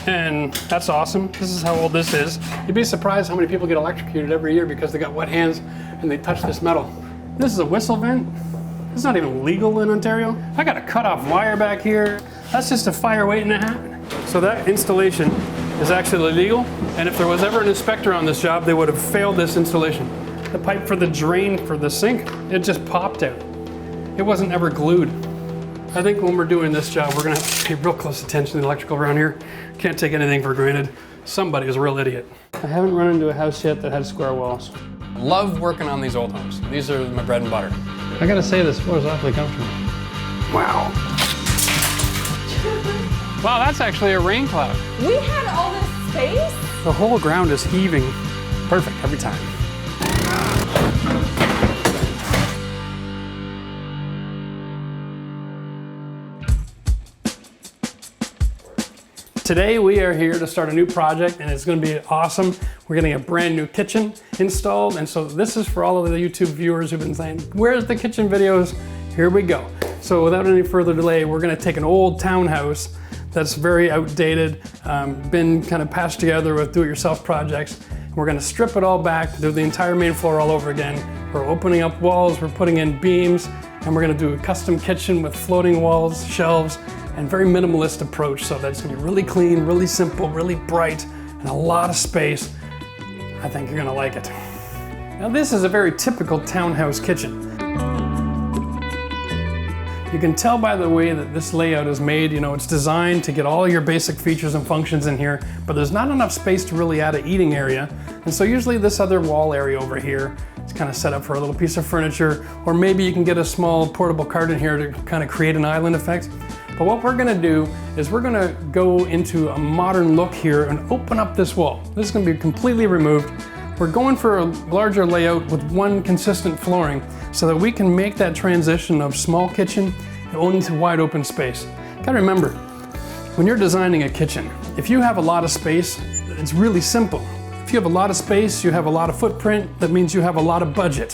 And that's awesome. This is how old this is. You'd be surprised how many people get electrocuted every year because they got wet hands and they touch this metal. This is a whistle vent. It's not even legal in Ontario. I got a cut off wire back here. That's just a fire waiting to happen. So that installation is actually legal. And if there was ever an inspector on this job, they would have failed this installation. The pipe for the drain for the sink, it just popped out. It wasn't ever glued. I think when we're doing this job, we're gonna have to pay real close attention to the electrical around here. Can't take anything for granted. Somebody is a real idiot. I haven't run into a house yet that had square walls. Love working on these old homes. These are my bread and butter. I gotta say, this floor is awfully comfortable. Wow. Wow, that's actually a rain cloud. We had all this space? The whole ground is heaving. Perfect every time. Today we are here to start a new project and it's going to be awesome. We're getting a brand new kitchen installed, and so this is for all of the YouTube viewers who've been saying, where's the kitchen videos? Here we go. So without any further delay, we're going to take an old townhouse that's very outdated, been kind of patched together with do-it-yourself projects. We're going to strip it all back, do the entire main floor all over again. We're opening up walls, we're putting in beams, and we're going to do a custom kitchen with floating walls, shelves, and very minimalist approach, so that it's gonna be really clean, really simple, really bright, and a lot of space. I think you're gonna like it. Now this is a very typical townhouse kitchen. You can tell by the way that this layout is made, you know, it's designed to get all your basic features and functions in here, but there's not enough space to really add an eating area. And so usually this other wall area over here is kind of set up for a little piece of furniture, or maybe you can get a small portable cart in here to kind of create an island effect. But what we're gonna do is we're gonna go into a modern look here and open up this wall. This is gonna be completely removed. We're going for a larger layout with one consistent flooring so that we can make that transition of small kitchen into wide open space. Gotta remember, when you're designing a kitchen, if you have a lot of space, it's really simple. If you have a lot of space, you have a lot of footprint, that means you have a lot of budget.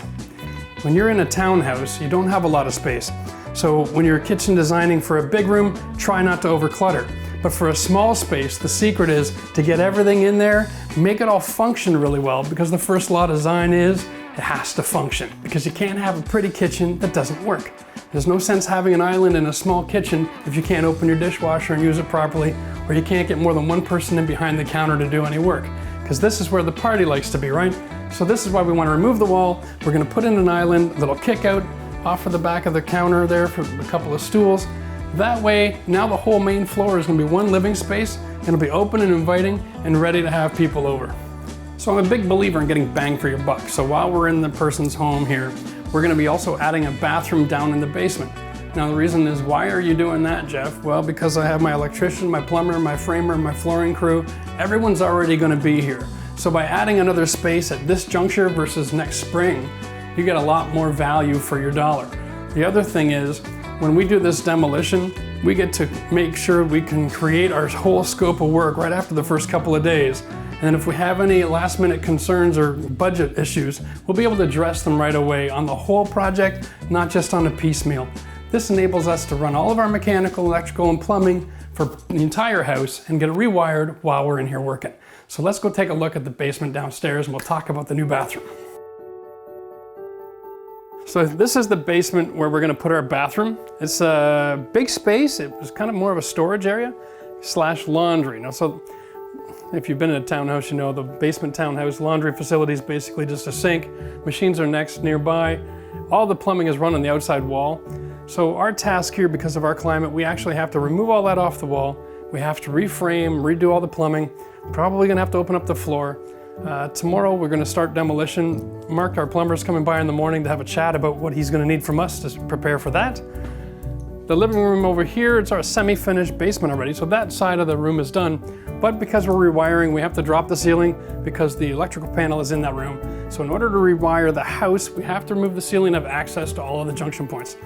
When you're in a townhouse, you don't have a lot of space. So when you're kitchen designing for a big room, try not to overclutter. But for a small space, the secret is to get everything in there, make it all function really well, because the first law of design is it has to function, because you can't have a pretty kitchen that doesn't work. There's no sense having an island in a small kitchen if you can't open your dishwasher and use it properly, or you can't get more than one person in behind the counter to do any work. Because this is where the party likes to be, right? So this is why we want to remove the wall. We're going to put in an island that'll kick out off of the back of the counter there for a couple of stools. That way, now the whole main floor is going to be one living space, and it'll be open and inviting and ready to have people over. So I'm a big believer in getting bang for your buck. So while we're in the person's home here, we're going to be also adding a bathroom down in the basement. Now the reason is, why are you doing that, Jeff? Well, because I have my electrician, my plumber, my framer, my flooring crew. Everyone's already going to be here. So by adding another space at this juncture versus next spring, you get a lot more value for your dollar. The other thing is, when we do this demolition, we get to make sure we can create our whole scope of work right after the first couple of days. And if we have any last minute concerns or budget issues, we'll be able to address them right away on the whole project, not just on a piecemeal. This enables us to run all of our mechanical, electrical, and plumbing for the entire house and get it rewired while we're in here working. So let's go take a look at the basement downstairs and we'll talk about the new bathroom. So this is the basement where we're going to put our bathroom. It's a big space. It was kind of more of a storage area / laundry. Now, so if you've been in a townhouse, you know the basement townhouse laundry facility is basically just a sink. Machines are nearby. All the plumbing is run on the outside wall. So our task here, because of our climate, we actually have to remove all that off the wall. We have to reframe, redo all the plumbing. Probably going to have to open up the floor. Tomorrow we're going to start demolition. Mark, our plumber's coming by in the morning to have a chat about what he's going to need from us to prepare for that. The living room over here, it's our semi-finished basement already, so that side of the room is done. But because we're rewiring, we have to drop the ceiling because the electrical panel is in that room. So in order to rewire the house, we have to remove the ceiling and have access to all of the junction points.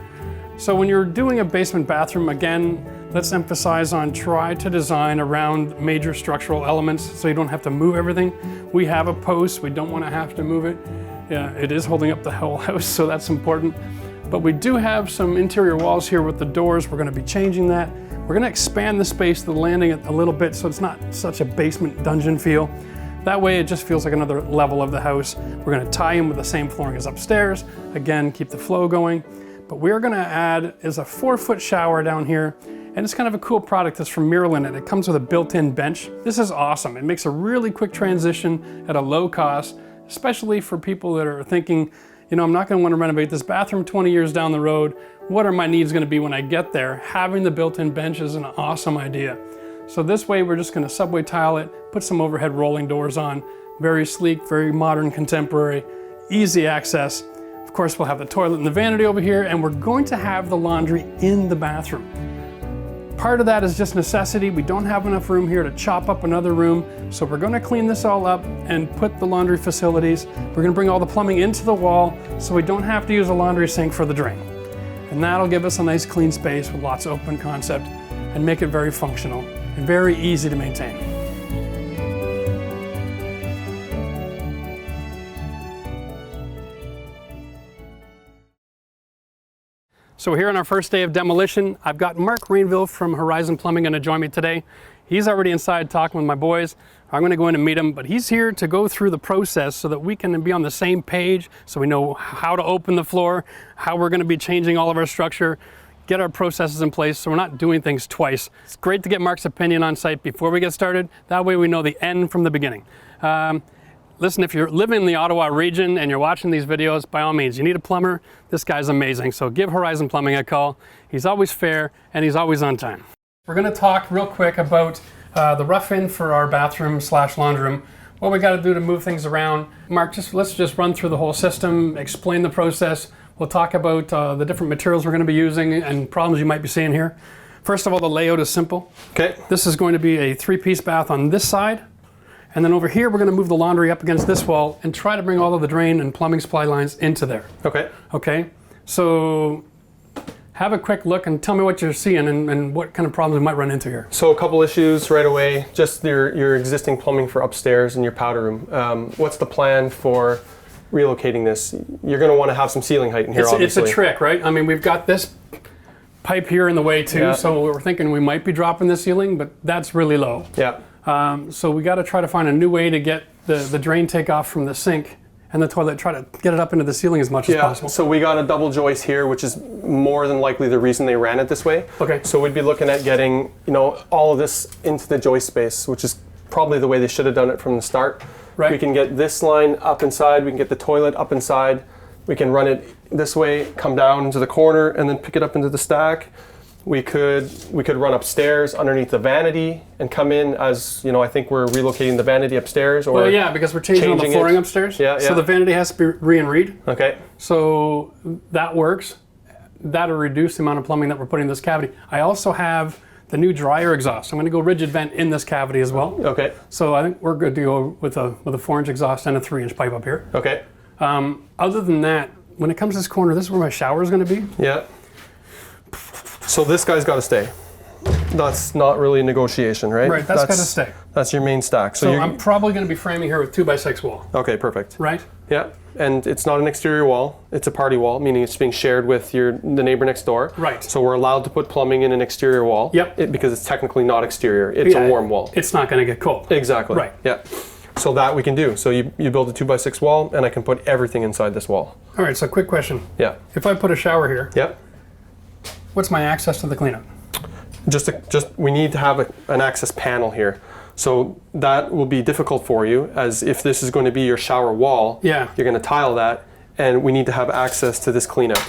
So when you're doing a basement bathroom, again, let's emphasize on try to design around major structural elements so you don't have to move everything. We have a post, we don't want to have to move it. Yeah, it is holding up the whole house, so that's important. But we do have some interior walls here with the doors. We're going to be changing that. We're gonna expand the space to the landing a little bit so it's not such a basement dungeon feel. That way it just feels like another level of the house. We're gonna tie in with the same flooring as upstairs. Again, keep the flow going. But we're gonna add is a 4-foot shower down here. And it's kind of a cool product that's from Miralin, and it comes with a built-in bench. This is awesome. It makes a really quick transition at a low cost, especially for people that are thinking, you know, I'm not gonna wanna renovate this bathroom 20 years down the road. What are my needs gonna be when I get there? Having the built-in bench is an awesome idea. So this way we're just gonna subway tile it, put some overhead rolling doors on. Very sleek, very modern, contemporary, easy access. Of course, we'll have the toilet and the vanity over here, and we're going to have the laundry in the bathroom. Part of that is just necessity. We don't have enough room here to chop up another room, so we're gonna clean this all up and put the laundry facilities. We're gonna bring all the plumbing into the wall so we don't have to use a laundry sink for the drain. And that'll give us a nice clean space with lots of open concept and make it very functional and very easy to maintain. So we're here on our first day of demolition. I've got Mark Rainville from Horizon Plumbing going to join me today. He's already inside talking with my boys. I'm going to go in and meet him, but he's here to go through the process so that we can be on the same page, so we know how to open the floor, how we're going to be changing all of our structure, get our processes in place so we're not doing things twice. It's great to get Mark's opinion on site before we get started. That way we know the end from the beginning. Listen, if you're living in the Ottawa region and you're watching these videos, by all means, you need a plumber, this guy's amazing. So give Horizon Plumbing a call. He's always fair and he's always on time. We're gonna talk real quick about the rough-in for our bathroom slash laundry room. What we gotta do to move things around. Mark, let's just run through the whole system, explain the process. We'll talk about the different materials we're gonna be using and problems you might be seeing here. First of all, the layout is simple. Okay. This is going to be a 3-piece bath on this side. And then over here, we're gonna move the laundry up against this wall and try to bring all of the drain and plumbing supply lines into there. Okay. Okay, so have a quick look and tell me what you're seeing and what kind of problems we might run into here. So a couple issues right away, just your existing plumbing for upstairs and your powder room. What's the plan for relocating this? You're gonna wanna have some ceiling height in here, obviously. It's a trick, right? I mean, we've got this pipe here in the way too, so we're thinking we might be dropping the ceiling, but that's really low. Yeah. So we got to try to find a new way to get the drain take off from the sink and the toilet, try to get it up into the ceiling as much as possible. So we got a double joist here, which is more than likely the reason they ran it this way. Okay. So we'd be looking at getting, you know, all of this into the joist space, which is probably the way they should have done it from the start. Right. We can get this line up inside, we can get the toilet up inside, we can run it this way, come down into the corner, and then pick it up into the stack. We could run upstairs underneath the vanity and come in as, you know, I think we're relocating the vanity upstairs. Or well, yeah, because we're changing the flooring upstairs. Yeah, yeah. So the vanity has to be re-enreed. Okay. So that works. That'll reduce the amount of plumbing that we're putting in this cavity. I also have the new dryer exhaust. I'm going to go rigid vent in this cavity as well. Okay. So I think we're good to go with a 4-inch exhaust and a 3-inch pipe up here. Okay. Other than that, when it comes to this corner, this is where my shower is going to be. Yeah. So this guy's got to stay. That's not really a negotiation, right? Right, that's got to stay. That's your main stack. So I'm probably going to be framing here with 2x6 wall. Okay, perfect. Right? Yeah, and it's not an exterior wall. It's a party wall, meaning it's being shared with the neighbor next door. Right. So we're allowed to put plumbing in an exterior wall. Yep. Because it's technically not exterior. It's a warm wall. It's not going to get cold. Exactly. Right. Yeah. So that we can do. So you build a 2x6 wall, and I can put everything inside this wall. All right. So quick question. Yeah. If I put a shower here. Yep. What's my access to the cleanup? We need to have an access panel here. So that will be difficult for you, as if this is going to be your shower wall, you're going to tile that, and we need to have access to this cleanup.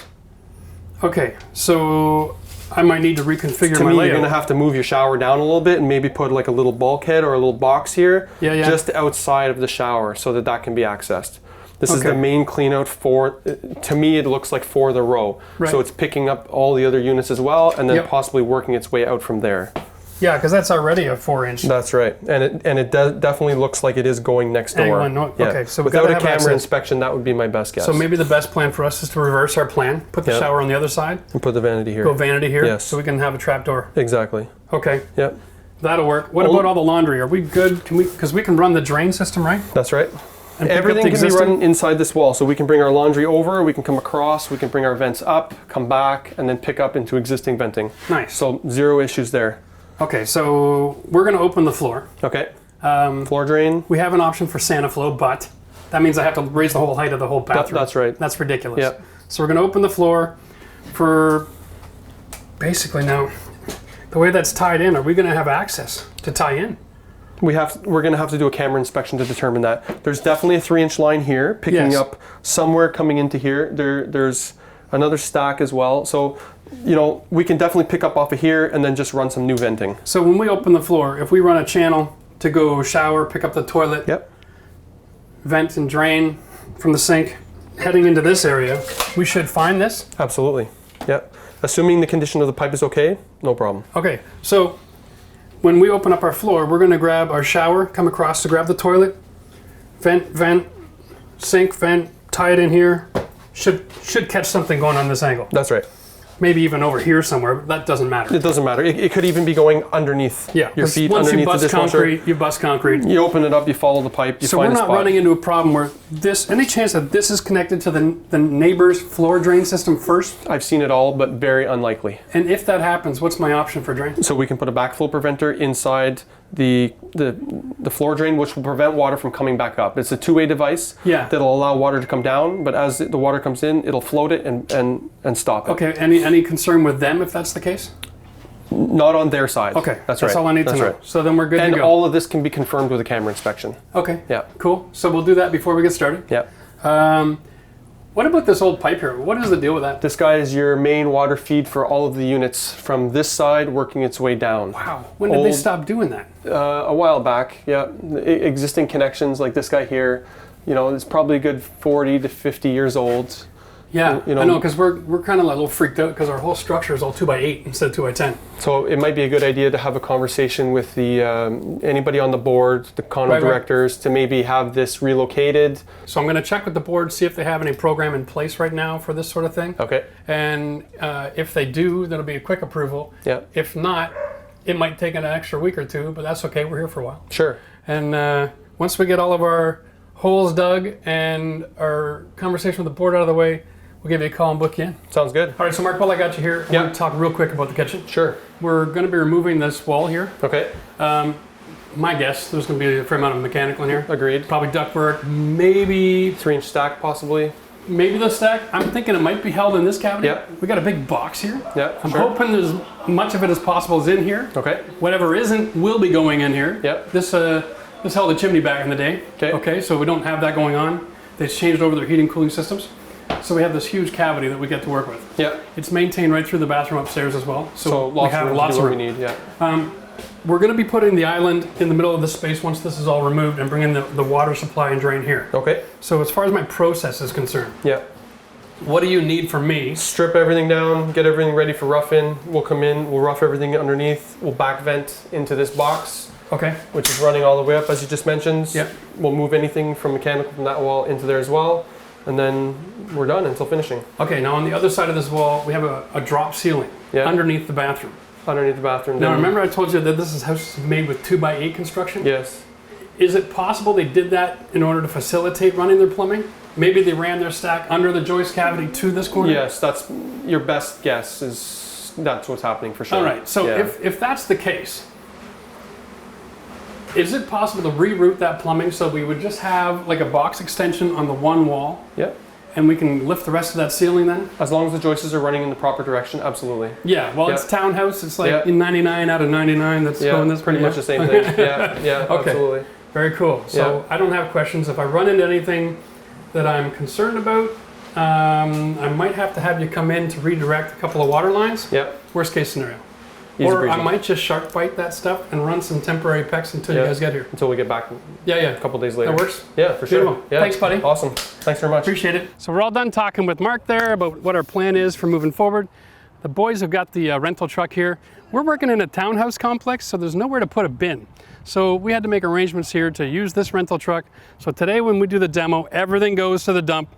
Okay, so I might need to reconfigure my layout. To me, you're going to have to move your shower down a little bit and maybe put like a little bulkhead or a little box here, just outside of the shower so that can be accessed. This is the main cleanout for, to me it looks like for the row. Right. So it's picking up all the other units as well and then possibly working its way out from there. Yeah, because that's already a 4-inch. That's right. And it definitely looks like it is going next door. Okay, so without a camera inspection, that would be my best guess. So maybe the best plan for us is to reverse our plan, put the shower on the other side. And put the vanity here. Go vanity here, so we can have a trap door. Exactly. Okay. Yep. That'll work. What about all the laundry? Are we good? Because we can run the drain system, right? That's right. And everything can be run inside this wall. So we can bring our laundry over, we can come across, we can bring our vents up, come back, and then pick up into existing venting. Nice. So 0 issues there. Okay, so we're going to open the floor. Okay. Floor drain. We have an option for SaniFlow, but that means I have to raise the whole height of the whole bathroom. That's right. That's ridiculous. Yep. So we're going to open the floor for basically now, the way that's tied in, are we going to have access to tie in? We're going to have to do a camera inspection to determine that. There's definitely a 3-inch line here, picking up somewhere coming into here. There's another stack as well. So, you know, we can definitely pick up off of here and then just run some new venting. So when we open the floor, if we run a channel to go shower, pick up the toilet, vent and drain from the sink, heading into this area, we should find this? Absolutely. Yep. Assuming the condition of the pipe is okay, no problem. Okay, so when we open up our floor, we're going to grab our shower, come across to grab the toilet, vent, sink, vent, tie it in here. Should catch something going on this angle. That's right. Maybe even over here somewhere, but that doesn't matter. It doesn't matter. It could even be going underneath your feet, once underneath you bust the dishwasher. concrete, you bust concrete. You open it up, you follow the pipe, you so find we're a not spot. running into a problem where this, any chance that this is connected to the neighbor's floor drain system first? I've seen it all, but very unlikely. And if that happens, what's my option for drain? So we can put a backflow preventer inside the floor drain, which will prevent water from coming back up. It's a two-way device that'll allow water to come down, but as the water comes in, it'll float it and stop it. Okay, any concern with them if that's the case? Not on their side. Okay, that's right. That's all I need to know. Right. So then we're good to go. And all of this can be confirmed with a camera inspection. Okay, yeah, cool. So we'll do that before we get started. Yeah. What about this old pipe here? What is the deal with that? This guy is your main water feed for all of the units from this side working its way down. Wow. When did they stop doing that? A while back, yeah. Existing connections like this guy here, you know, it's probably a good 40 to 50 years old. Yeah, I know, because we're kind of like a little freaked out because our whole structure is all 2x8 instead of 2x10. So it might be a good idea to have a conversation with the anybody on the board, the condo directors, to maybe have this relocated. So I'm going to check with the board, see if they have any program in place right now for this sort of thing. Okay. And if they do, that'll be a quick approval. Yeah. If not, it might take an extra week or two, but that's okay. We're here for a while. Sure. And once we get all of our holes dug and our conversation with the board out of the way, we'll give you a call and book you in. Sounds good. All right, so Mark, while I got you here, I want to talk real quick about the kitchen. Sure. We're going to be removing this wall here. Okay. My guess, there's going to be a fair amount of mechanical in here. Agreed. Probably ductwork, maybe 3-inch stack possibly. Maybe the stack. I'm thinking it might be held in this cabinet. Yep. We got a big box here. Yeah. I'm hoping there's much of it as possible is in here. Okay. Whatever isn't will be going in here. Yep. This held a chimney back in the day. Okay. Okay, so we don't have that going on. They changed over their heating cooling systems. So we have this huge cavity that we get to work with. Yeah. It's maintained right through the bathroom upstairs as well. So lots we have of room lots to of do room. what we need, yeah. We're going to be putting the island in the middle of the space once this is all removed and bringing the water supply and drain here. Okay. So as far as my process is concerned, yeah. What do you need from me? Strip everything down, get everything ready for rough-in. We'll come in, we'll rough everything underneath. We'll back vent into this box. Okay. Which is running all the way up, as you just mentioned. Yep. We'll move anything from mechanical from that wall into there as well. And then we're done until finishing. Okay, now on the other side of this wall, we have a drop ceiling underneath the bathroom. Underneath the bathroom. Now remember I told you that this house is made with 2x8 construction? Yes. Is it possible they did that in order to facilitate running their plumbing? Maybe they ran their stack under the joist cavity to this corner? Yes, that's your best guess. That's what's happening for sure. All right, so if that's the case, is it possible to reroute that plumbing so we would just have like a box extension on the one wall? Yep. And we can lift the rest of that ceiling then? As long as the joists are running in the proper direction, absolutely. Yeah, well, it's townhouse. It's like 99 out of 99 that's going this pretty much the same thing. Yeah, okay. Absolutely. Very cool. So I don't have questions. If I run into anything that I'm concerned about, I might have to have you come in to redirect a couple of water lines. Yep. Worst case scenario. Easy or breezy. I might just shark bite that stuff and run some temporary PEX until you guys get here. Until we get back. A couple days later. That works? Yeah, for sure. Beautiful. Yeah. Thanks, buddy. Awesome. Thanks very much. Appreciate it. So we're all done talking with Mark there about what our plan is for moving forward. The boys have got the rental truck here. We're working in a townhouse complex, so there's nowhere to put a bin. So we had to make arrangements here to use this rental truck. So today when we do the demo, everything goes to the dump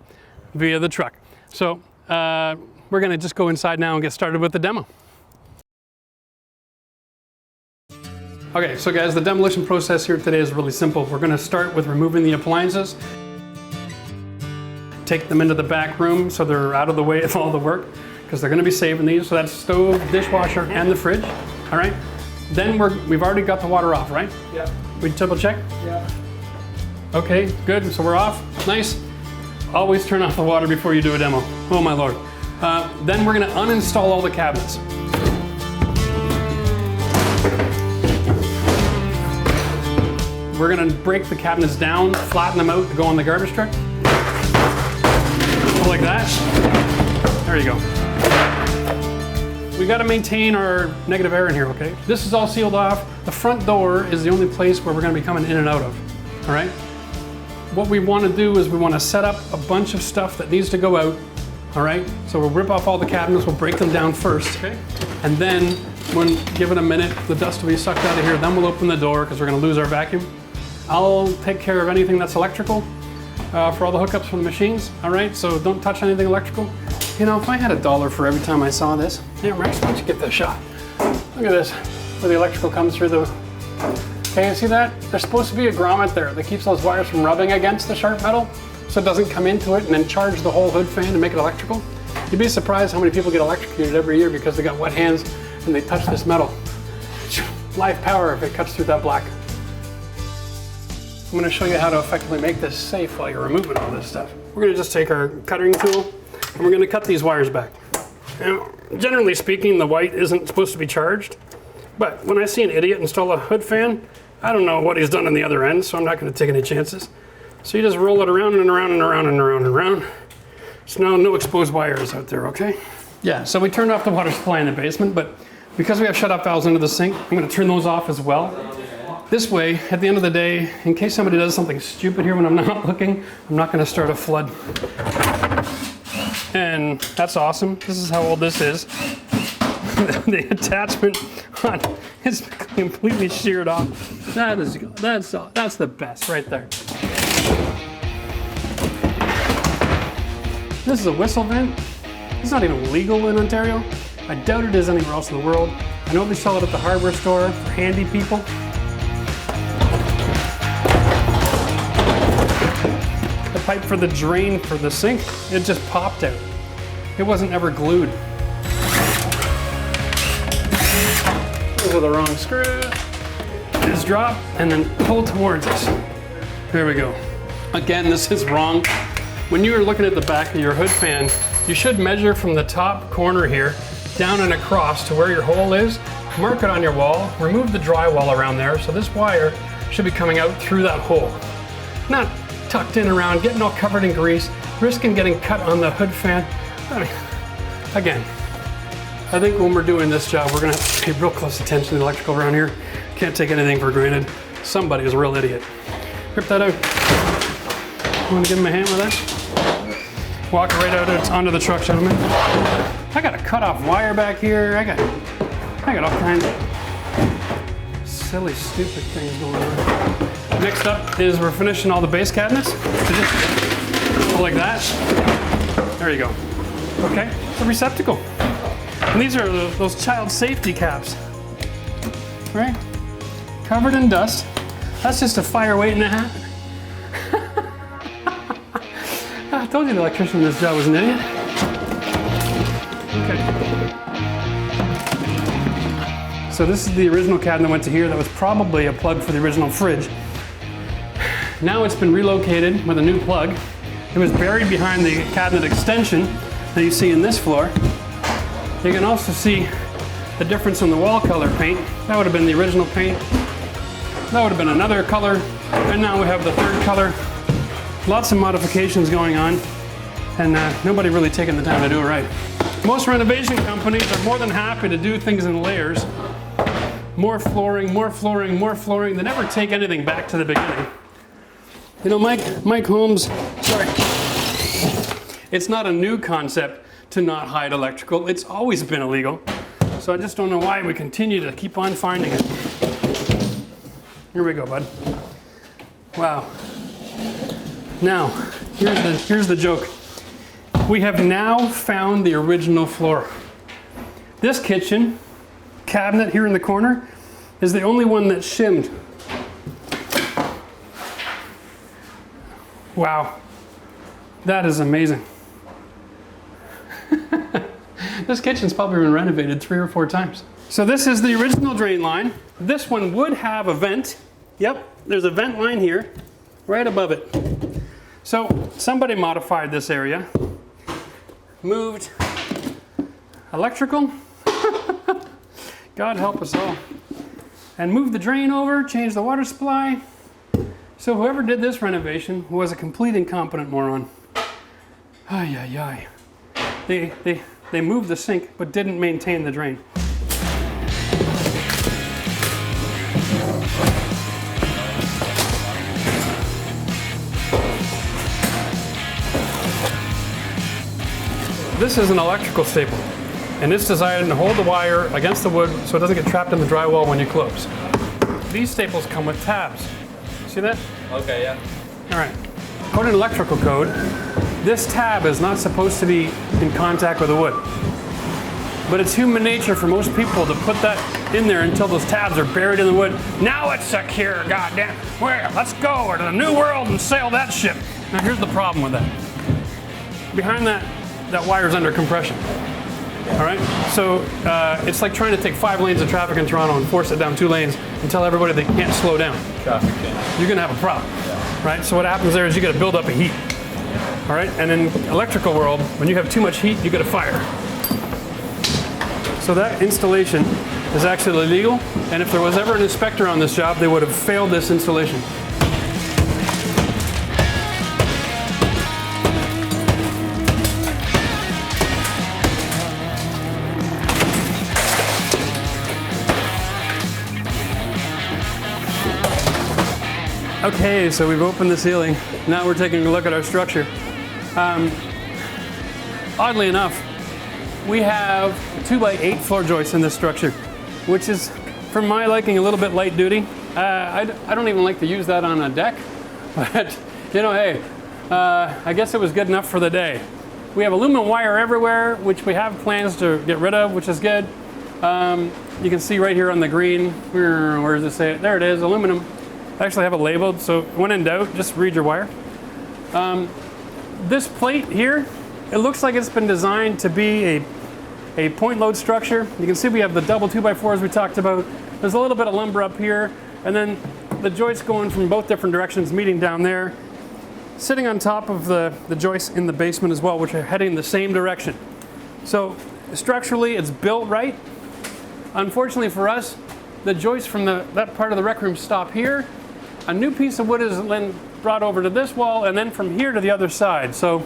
via the truck. So we're gonna just go inside now and get started with the demo. Okay, so guys, the demolition process here today is really simple. We're gonna start with removing the appliances. take them into the back room so they're out of the way of all the work, because they're gonna be saving these. So that's stove, dishwasher, and the fridge, all right? Then we've already got the water off, right? Yeah. We double check? Yeah. Okay, good, so we're off, nice. Always turn off the water before you do a demo. Oh my Lord. Then we're gonna uninstall all the cabinets. We're gonna break the cabinets down, flatten them out to go on the garbage truck. Like that. There you go. We gotta maintain our negative air in here, okay? This is all sealed off. The front door is the only place where we're gonna be coming in and out of, all right? What we wanna do is we wanna set up a bunch of stuff that needs to go out, all right? So we'll rip off all the cabinets, we'll break them down first, okay? And then, when give it a minute, the dust will be sucked out of here, then we'll open the door because we're gonna lose our vacuum. I'll take care of anything that's electrical for all the hookups for the machines, all right? So don't touch anything electrical. You know, if I had $1 for every time I saw this, yeah, Rex, why don't you give this a shot? Look at this, where the electrical comes through the, okay, you see that? There's supposed to be a grommet there that keeps those wires from rubbing against the sharp metal, so it doesn't come into it and then charge the whole hood fan and make it electrical. You'd be surprised how many people get electrocuted every year because they got wet hands and they touch this metal. Live power if it cuts through that black. I'm gonna show you how to effectively make this safe while you're removing all this stuff. We're gonna just take our cutting tool and we're gonna cut these wires back. Now, generally speaking, the white isn't supposed to be charged, but when I see an idiot install a hood fan, I don't know what he's done on the other end, so I'm not gonna take any chances. So you just roll it around and around and around and around and around. So now no exposed wires out there, okay? Yeah, so we turned off the water supply in the basement, but because we have shut-off valves into the sink, I'm gonna turn those off as well. This way, at the end of the day, in case somebody does something stupid here when I'm not looking, I'm not gonna start a flood. And that's awesome. This is how old this is. The attachment on is completely sheared off. That's the best right there. This is a whistle vent. It's not even legal in Ontario. I doubt it is anywhere else in the world. I know they sell it at the hardware store for handy people. The pipe for the drain for the sink, it just popped out. It wasn't ever glued. Those are the wrong screws. Just drop and then pull towards us. There we go. Again, this is wrong. When you are looking at the back of your hood fan, you should measure from the top corner here down and across to where your hole is. Mark it on your wall, remove the drywall around there, so this wire should be coming out through that hole. Not tucked in around, getting all covered in grease, risking getting cut on the hood fan. I mean, again, I think when we're doing this job, we're gonna have to pay real close attention to the electrical around here. Can't take anything for granted. Somebody is a real idiot. Rip that out. You wanna give him a hand with that? Walk it right out onto the truck, gentlemen. I got a cut off wire back here. I got all kinds of silly, stupid things going on. Next up is we're finishing all the base cabinets. So just go like that. There you go. Okay, it's a receptacle. And these are those child safety caps, right? Covered in dust. That's just a fire waiting to happen. I told you the electrician in this job was an idiot. Okay. So this is the original cabinet that went to here. That was probably a plug for the original fridge. Now it's been relocated with a new plug. It was buried behind the cabinet extension that you see in this floor. You can also see the difference in the wall color paint. That would have been the original paint. That would have been another color. And now we have the third color. Lots of modifications going on, and nobody really taking the time to do it right. Most renovation companies are more than happy to do things in layers. More flooring, more flooring, more flooring. They never take anything back to the beginning. You know, Mike Holmes, sorry. It's not a new concept to not hide electrical. It's always been illegal. So I just don't know why we continue to keep on finding it. Here we go, bud. Wow. Now, here's the joke. We have now found the original floor. This kitchen cabinet here in the corner is the only one that's shimmed. Wow. That is amazing. This kitchen's probably been renovated 3 or 4 times. So this is the original drain line. This one would have a vent. Yep, there's a vent line here, right above it. So somebody modified this area, moved electrical, God help us all, and moved the drain over, changed the water supply. So whoever did this renovation was a complete incompetent moron. Ay, ay, ay. They moved the sink, but didn't maintain the drain. This is an electrical staple, and it's designed to hold the wire against the wood so it doesn't get trapped in the drywall when you close. These staples come with tabs. See that? Okay, yeah. All right. According to electrical code, this tab is not supposed to be in contact with the wood. But it's human nature for most people to put that in there until those tabs are buried in the wood. Now it's secure, goddamn. Well, let's go to the new world and sail that ship. Now here's the problem with that. Behind that wire's under compression. All right, so it's like trying to take 5 lanes of traffic in Toronto and force it down 2 lanes and tell everybody they can't slow down. Traffic jam. You're gonna have a problem, right? So what happens there is you gotta build up a heat. All right, and in electrical world, when you have too much heat, you get a fire. So that installation is actually illegal, and if there was ever an inspector on this job, they would have failed this installation. Okay, so we've opened the ceiling. Now we're taking a look at our structure. Oddly enough, we have 2x8 floor joists in this structure, which is, for my liking, a little bit light duty. I don't even like to use that on a deck, but you know, hey, I guess it was good enough for the day. We have aluminum wire everywhere, which we have plans to get rid of, which is good. You can see right here on the green, where does it say it? There it is, aluminum. I actually have it labeled, so when in doubt, just read your wire. This plate here, it looks like it's been designed to be a point load structure. You can see we have the double 2x4s we talked about. There's a little bit of lumber up here, and then the joists going from both different directions, meeting down there, sitting on top of the joists in the basement as well, which are heading the same direction. So structurally, it's built right. Unfortunately for us, the joists from that part of the rec room stop here. A new piece of wood is then brought over to this wall, and then from here to the other side. So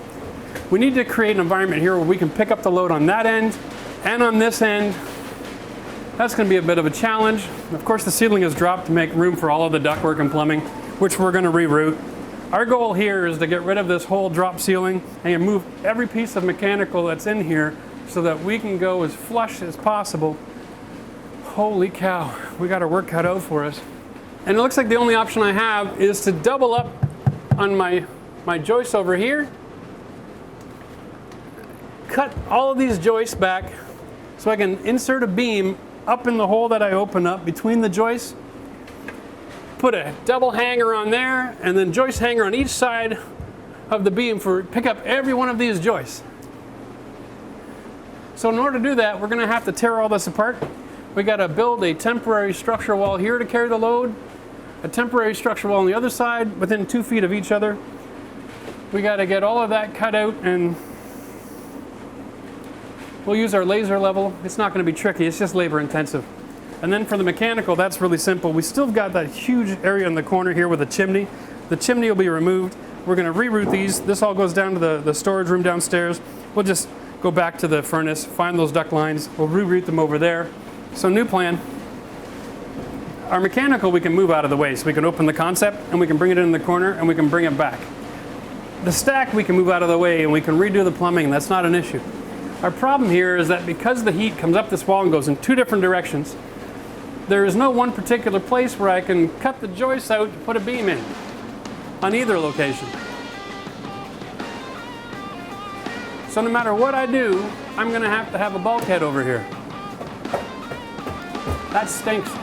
we need to create an environment here where we can pick up the load on that end and on this end. That's going to be a bit of a challenge. Of course, the ceiling is dropped to make room for all of the ductwork and plumbing, which we're going to reroute. Our goal here is to get rid of this whole drop ceiling and move every piece of mechanical that's in here so that we can go as flush as possible. Holy cow, we got our work cut out for us. And it looks like the only option I have is to double up on my joists over here, cut all of these joists back so I can insert a beam up in the hole that I open up between the joists, put a double hanger on there, and then joist hanger on each side of the beam for pick up every one of these joists. So in order to do that, we're going to have to tear all this apart. We got to build a temporary structure wall here to carry the load, a temporary structure wall on the other side within 2 feet of each other. We got to get all of that cut out, and we'll use our laser level. It's not going to be tricky, it's just labor intensive. And then for the mechanical, that's really simple. We still got that huge area in the corner here with a chimney. The chimney will be removed. We're going to reroute these. This all goes down to the storage room downstairs. We'll just go back to the furnace, find those duct lines. We'll reroute them over there. So new plan. Our mechanical we can move out of the way, so we can open the concept and we can bring it in the corner and we can bring it back. The stack we can move out of the way and we can redo the plumbing. That's not an issue. Our problem here is that because the heat comes up this wall and goes in 2 different directions, there is no one particular place where I can cut the joists out to put a beam in on either location. So no matter what I do, I'm going to have a bulkhead over here. That stinks. All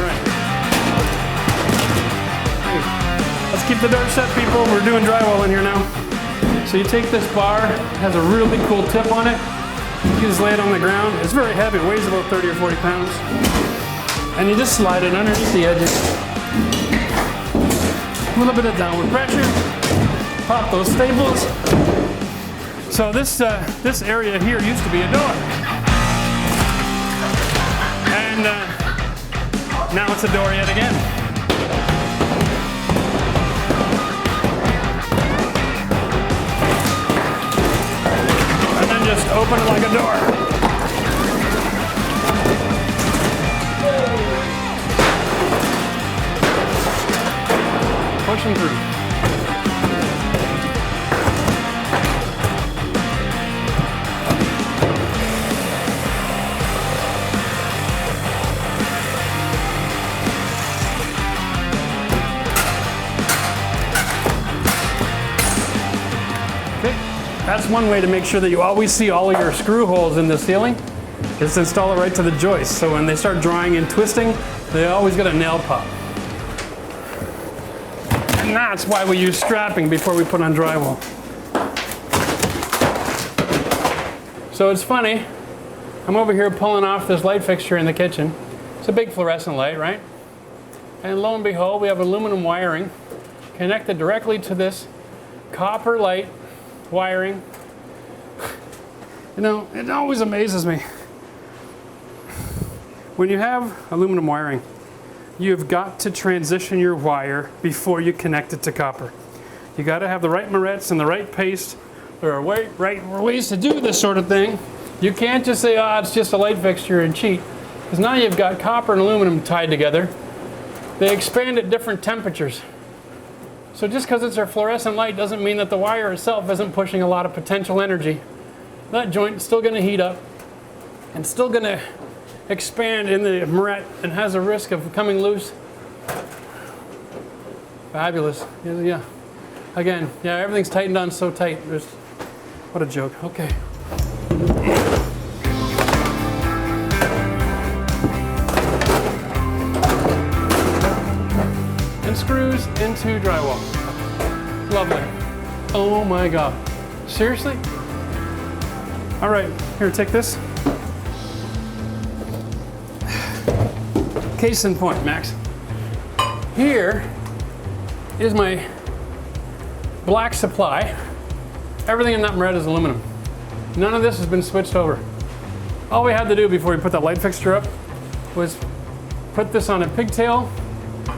right. Let's keep the door shut, people. We're doing drywall in here now. So you take this bar, it has a really cool tip on it. You just lay it on the ground. It's very heavy, it weighs about 30 or 40 pounds. And you just slide it underneath the edges. A little bit of downward pressure. Pop those staples. So this area here used to be a door. And now it's a door yet again. And then just open it like a door. Push them through. Okay, that's one way to make sure that you always see all of your screw holes in the ceiling. Just install it right to the joist, so when they start drying and twisting, they always get a nail pop. And that's why we use strapping before we put on drywall. So it's funny, I'm over here pulling off this light fixture in the kitchen. It's a big fluorescent light, right? And lo and behold, we have aluminum wiring connected directly to this copper light wiring. You know, it always amazes me. When you have aluminum wiring, you've got to transition your wire before you connect it to copper. You got to have the right morettes and the right paste. There are right ways to do this sort of thing. You can't just say, oh, it's just a light fixture and cheat. Because now you've got copper and aluminum tied together. They expand at different temperatures. So just because it's a fluorescent light doesn't mean that the wire itself isn't pushing a lot of potential energy. That joint is still going to heat up and still going to expand in the moret and has a risk of coming loose. Fabulous. Yeah. Again, yeah, everything's tightened on so tight. What a joke. Okay. And screws into drywall. Lovely. Oh my God. Seriously? All right, here, take this. Case in point, Max. Here is my black supply. Everything in that moret is aluminum. None of this has been switched over. All we had to do before we put that light fixture up was put this on a pigtail.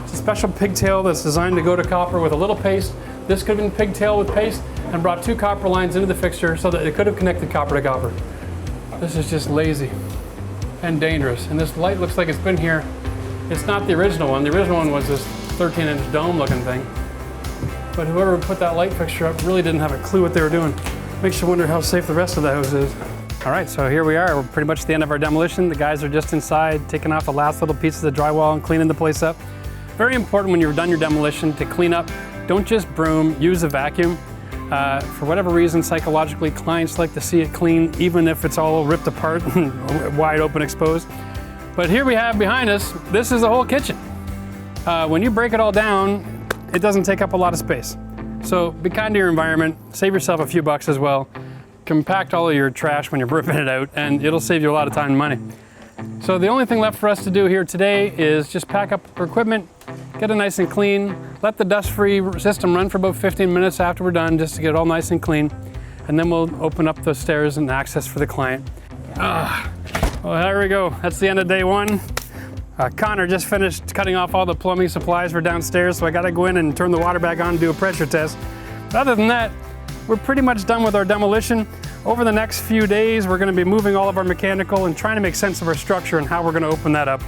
It's a special pigtail that's designed to go to copper with a little paste. This could have been pigtail with paste and brought 2 copper lines into the fixture so that it could have connected copper to copper. This is just lazy and dangerous. And this light looks like it's been here. It's not the original one. The original one was this 13-inch dome looking thing. But whoever put that light fixture up really didn't have a clue what they were doing. Makes you wonder how safe the rest of the house is. All right, so here we are. We're pretty much at the end of our demolition. The guys are just inside, taking off the last little pieces of drywall and cleaning the place up. Very important when you're done your demolition to clean up. Don't just broom, use a vacuum. For whatever reason, psychologically, clients like to see it clean, even if it's all ripped apart and wide open exposed. But here we have behind us, this is the whole kitchen. When you break it all down, it doesn't take up a lot of space. So be kind to your environment, save yourself a few bucks as well. Compact all of your trash when you're ripping it out, and it'll save you a lot of time and money. So the only thing left for us to do here today is just pack up our equipment, get it nice and clean, let the dust-free system run for about 15 minutes after we're done, just to get it all nice and clean, and then we'll open up the stairs and access for the client. Well, there we go. That's the end of day one. Connor just finished cutting off all the plumbing supplies for downstairs, so I gotta go in and turn the water back on and do a pressure test. But other than that, we're pretty much done with our demolition. Over the next few days, we're gonna be moving all of our mechanical and trying to make sense of our structure and how we're gonna open that up.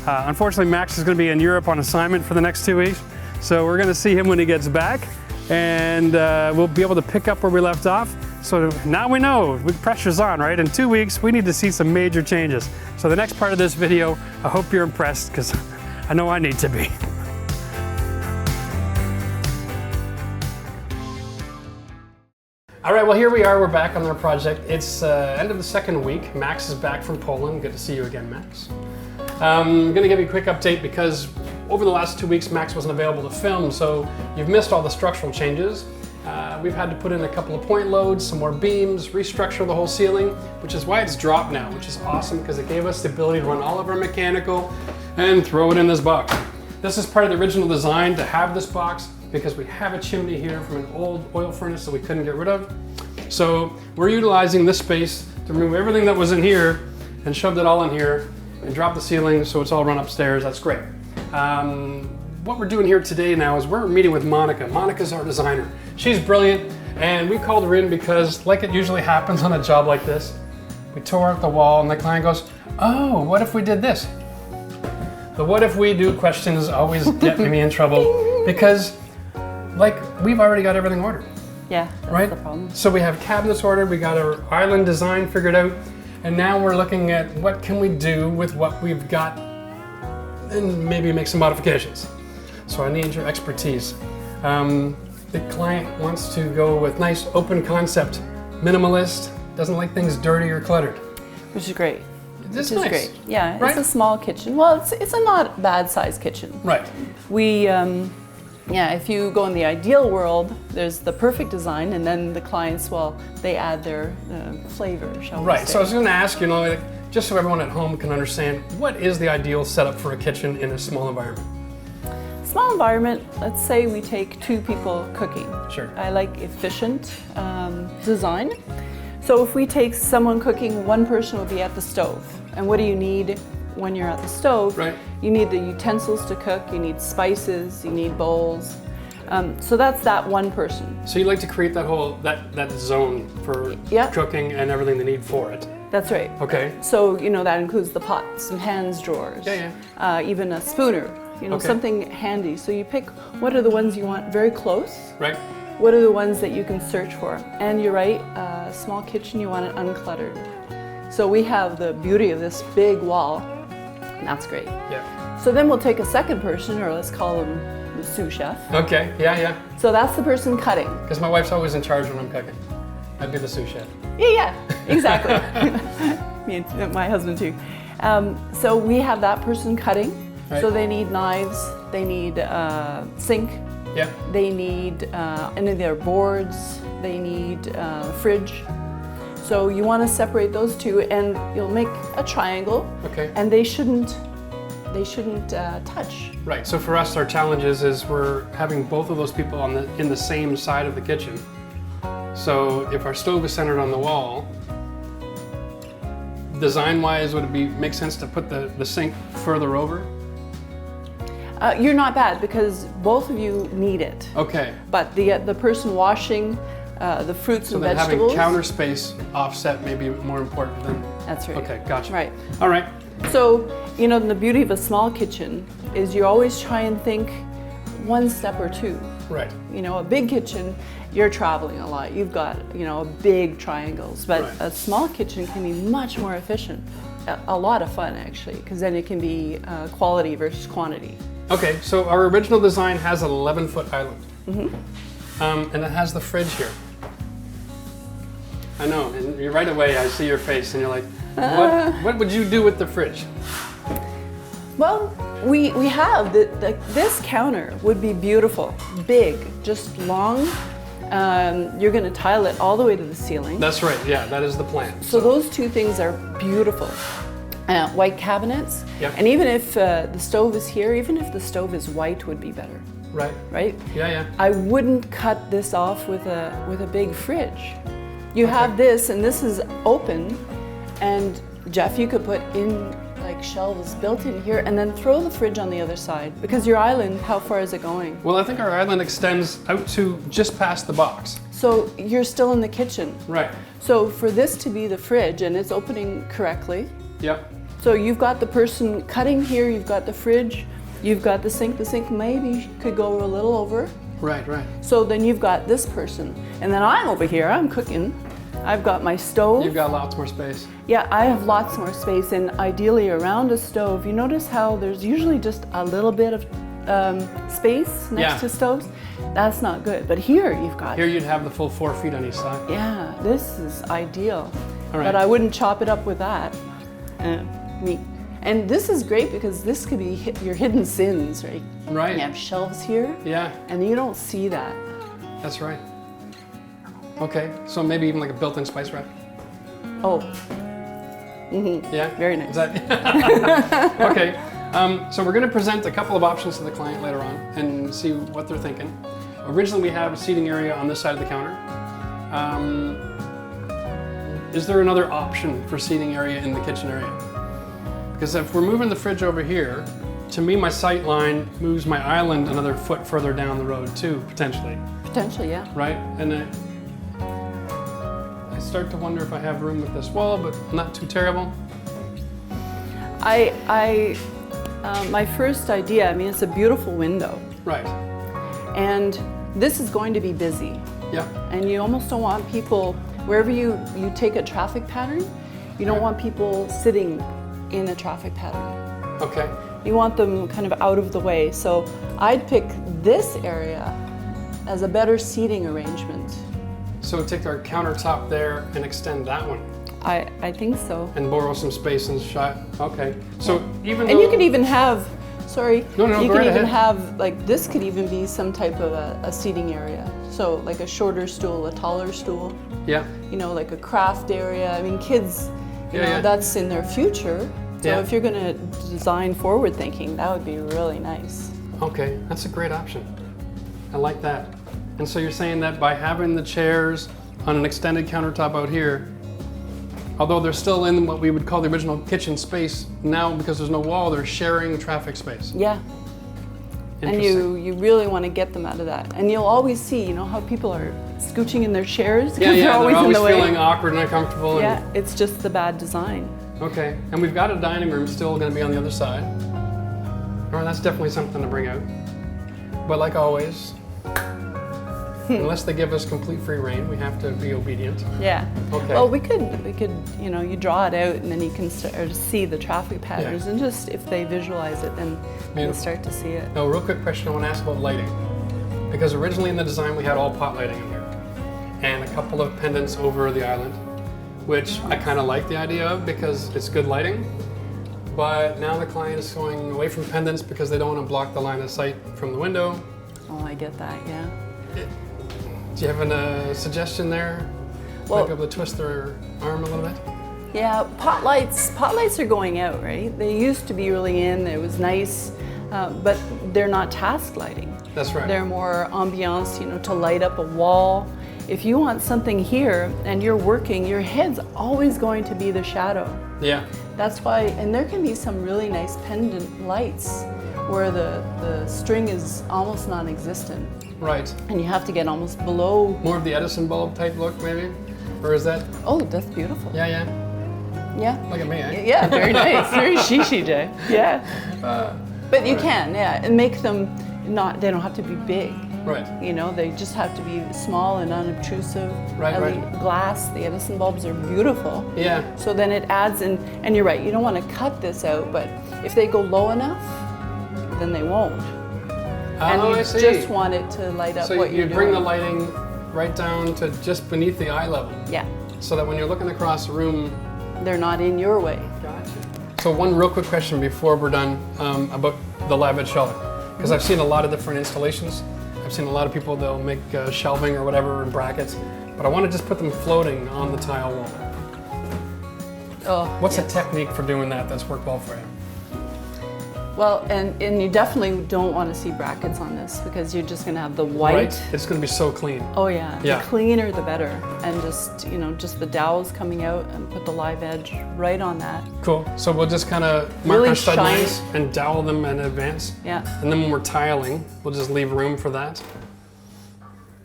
Unfortunately, Max is gonna be in Europe on assignment for the next 2 weeks, so we're gonna see him when he gets back, and we'll be able to pick up where we left off. So now we know, the pressure's on, right? In 2 weeks, we need to see some major changes. So the next part of this video, I hope you're impressed, because I know I need to be. All right, well, here we are. We're back on our project. It's end of the second week. Max is back from Poland. Good to see you again, Max. I'm gonna give you a quick update because over the last 2 weeks, Max wasn't available to film, so you've missed all the structural changes. We've had to put in a couple of point loads, some more beams, restructure the whole ceiling, which is why it's dropped now, which is awesome because it gave us the ability to run all of our mechanical and throw it in this box. This is part of the original design to have this box because we have a chimney here from an old oil furnace that we couldn't get rid of. So we're utilizing this space to remove everything that was in here and shoved it all in here and dropped the ceiling so it's all run upstairs. That's great. What we're doing here today now is we're meeting with Monica. Monica's our designer. She's brilliant, and we called her in because, like it usually happens on a job like this, we tore out the wall and the client goes, oh, what if we did this? The what if we do questions always get me in trouble because, like, we've already got everything ordered. Yeah, that's right? the problem. So we have cabinets ordered, we got our island design figured out, and now we're looking at what can we do with what we've got and maybe make some modifications. So I need your expertise. The client wants to go with nice open concept, minimalist, doesn't like things dirty or cluttered. Which is great. This is nice. great. Yeah, right? It's a small kitchen. Well, it's a not bad sized kitchen. Right. We, yeah, if you go in the ideal world, there's the perfect design, and then the clients, well, they add their flavor, shall we say. Right. So I was going to ask, you know, like, just so everyone at home can understand, what is the ideal setup for a kitchen in a small environment? Small environment, let's say we take 2 people cooking. Sure. I like efficient design. So if we take someone cooking, one person would be at the stove. And what do you need when you're at the stove? Right. You need the utensils to cook, you need spices, you need bowls. So that's that one person. So you like to create that whole, that zone for cooking and everything they need for it. That's right. Okay. So, you know, that includes the pots and pans drawers. Yeah. Even a spooner, you know, something handy. So you pick what are the ones you want very close. Right. What are the ones that you can search for? And you're right, a small kitchen, you want it uncluttered. So we have the beauty of this big wall, and that's great. Yeah. So then we'll take a second person, or let's call him the sous chef. Okay, yeah. So that's the person cutting. Because my wife's always in charge when I'm cooking. I'd be the sous chef. Yeah, exactly. Me and my husband too. So we have that person cutting. Right. So they need knives, they need sink, they need any of their boards, they need fridge. So you want to separate those two, and you'll make a triangle. Okay. And they shouldn't touch. Right. So for us, our challenge is we're having both of those people in the same side of the kitchen. So if our stove is centered on the wall, design-wise, would it make sense to put the sink further over? You're not bad because both of you need it. Okay. But the person washing the fruits and vegetables. So then having counter space offset may be more important than. That's right. Okay, gotcha. Right. All right. So, you know, the beauty of a small kitchen is you always try and think one step or two. Right. You know, a big kitchen, you're traveling a lot. You've got, you know, big triangles. But a small kitchen can be much more efficient. A lot of fun, actually, because then it can be quality versus quantity. Okay, so our original design has an 11-foot island. Mm-hmm. And it has the fridge here. I know, and right away I see your face and you're like, what would you do with the fridge? Well, we have, this counter would be beautiful, big, just long. You're going to tile it all the way to the ceiling. That's right, yeah, that is the plan. So those two things are beautiful. White cabinets, and even if the stove is here, even if the stove is white would be better. Right. Right? Yeah. I wouldn't cut this off with a big fridge. You have this, and this is open, and Jeff, you could put in like shelves built in here, and then throw the fridge on the other side. Because your island, how far is it going? Well, I think our island extends out to just past the box. So you're still in the kitchen. Right. So for this to be the fridge, and it's opening correctly. Yep. So you've got the person cutting here, you've got the fridge, you've got the sink. The sink maybe could go a little over. Right. So then you've got this person. And then I'm over here, I'm cooking. I've got my stove. You've got lots more space. Yeah, I have lots more space, and ideally around a stove, you notice how there's usually just a little bit of space next to stoves? That's not good. But here you've got... Here you'd have the full 4 feet on each side. Yeah, this is ideal. All right. But I wouldn't chop it up with that. Me. And this is great because this could be your hidden sins, right? Right. You have shelves here. Yeah. And you don't see that. That's right. Okay, so maybe even like a built-in spice rack. Oh. Mm-hmm. Yeah? Very nice. Is that... Okay, so we're gonna present a couple of options to the client later on and see what they're thinking. Originally we have a seating area on this side of the counter. Is there another option for seating area in the kitchen area? Because if we're moving the fridge over here, to me my sight line moves my island another foot further down the road too, potentially. Potentially, yeah. Right, and I start to wonder if I have room with this wall, but not too terrible. My first idea, I mean, it's a beautiful window. Right. And this is going to be busy. Yeah. And you almost don't want people, wherever you take a traffic pattern, you don't want people sitting in a traffic pattern. Okay. You want them kind of out of the way. So I'd pick this area as a better seating arrangement. So take our countertop there and extend that one. I think so. And borrow some space and shot. Okay. So even and you could even have, sorry, no, you go could right even ahead. have, like this could even be some type of a seating area. So like a shorter stool, a taller stool. Yeah. You know, like a craft area. I mean, kids, you know, yeah. that's in their future. So Yeah. if you're gonna design forward thinking, that would be really nice. Okay, that's a great option. I like that. And so you're saying that by having the chairs on an extended countertop out here, although they're still in what we would call the original kitchen space, now because there's no wall, they're sharing traffic space. Yeah. And you really want to get them out of that. And you'll always see, you know, how people are scooching in their chairs because they're always in the way. feeling awkward and uncomfortable. Yeah, it's just the bad design. Okay, and we've got a dining room still going to be on the other side. All right, that's definitely something to bring out. But like always, unless they give us complete free reign, we have to be obedient. Yeah. Okay. Well, we could, you know, you draw it out and then you can start to see the traffic patterns, and just if they visualize it, then you'll start to see it. Now, real quick question I want to ask about lighting. Because originally in the design we had all pot lighting in here and a couple of pendants over the island, which I kind of like the idea of because it's good lighting. But now the client is going away from pendants because they don't want to block the line of sight from the window. Oh, I get that, yeah. Do you have a suggestion there? Well, might be able to twist their arm a little bit? Yeah, pot lights are going out, right? They used to be really in, it was nice, but they're not task lighting. That's right. They're more ambiance, you know, to light up a wall. If you want something here and you're working, your head's always going to be the shadow. Yeah. That's why, and there can be some really nice pendant lights where the string is almost non-existent. Right. And you have to get almost below. More of the Edison bulb type look, maybe? Or is that? Oh, that's beautiful. Yeah, yeah. Yeah. Look at me, eh? Yeah, very nice. Very shishi, Jay. Yeah. But you can, yeah, and make them they don't have to be big. Right. You know, they just have to be small and unobtrusive. Right, Glass, the Edison bulbs are beautiful. Yeah. So then it adds in, and you're right, you don't want to cut this out, but if they go low enough, then they won't. And you just want it to light up what you're doing. So you bring the lighting right down to just beneath the eye level. Yeah. So that when you're looking across the room, they're not in your way. Gotcha. So one real quick question before we're done about the live edge shelving. Because I've seen a lot of different installations. I've seen a lot of people, they'll make shelving or whatever in brackets, but I want to just put them floating on the tile wall. Oh, What's a technique for doing that that's worked well for you? Well, and you definitely don't want to see brackets on this because you're just going to have the white. Right? It's going to be so clean. Oh yeah. Yeah. The cleaner the better. And just, you know, just the dowels coming out and put the live edge right on that. Cool. So we'll just kind of mark Really our stud shine. lines and dowel them in advance. Yeah. And then when we're tiling, we'll just leave room for that.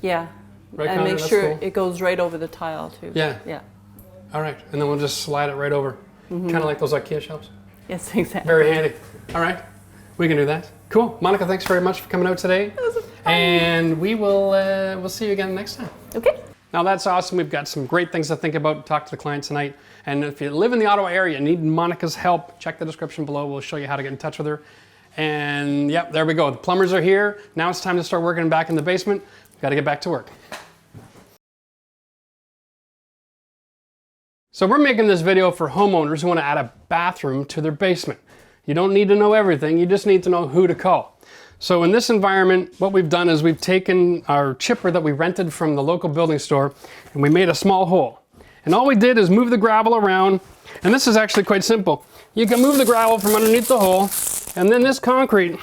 Yeah. Right, and Connor? make That's sure cool. it goes right over the tile too. Yeah. Yeah. All right. And then we'll just slide it right over. Kind of like those IKEA shelves. Yes, exactly. Very handy. All right. We can do that. Cool. Monica, thanks very much for coming out today. And we will we'll see you again next time. Okay. Now that's awesome. We've got some great things to think about, talk to the client tonight. And if you live in the Ottawa area and need Monica's help, check the description below. We'll show you how to get in touch with her. And yep, there we go. The plumbers are here. Now it's time to start working back in the basement. We've got to get back to work. So we're making this video for homeowners who want to add a bathroom to their basement. You don't need to know everything, you just need to know who to call. So in this environment, what we've done is we've taken our chipper that we rented from the local building store and we made a small hole. And all we did is move the gravel around, and this is actually quite simple. You can move the gravel from underneath the hole, and then this concrete,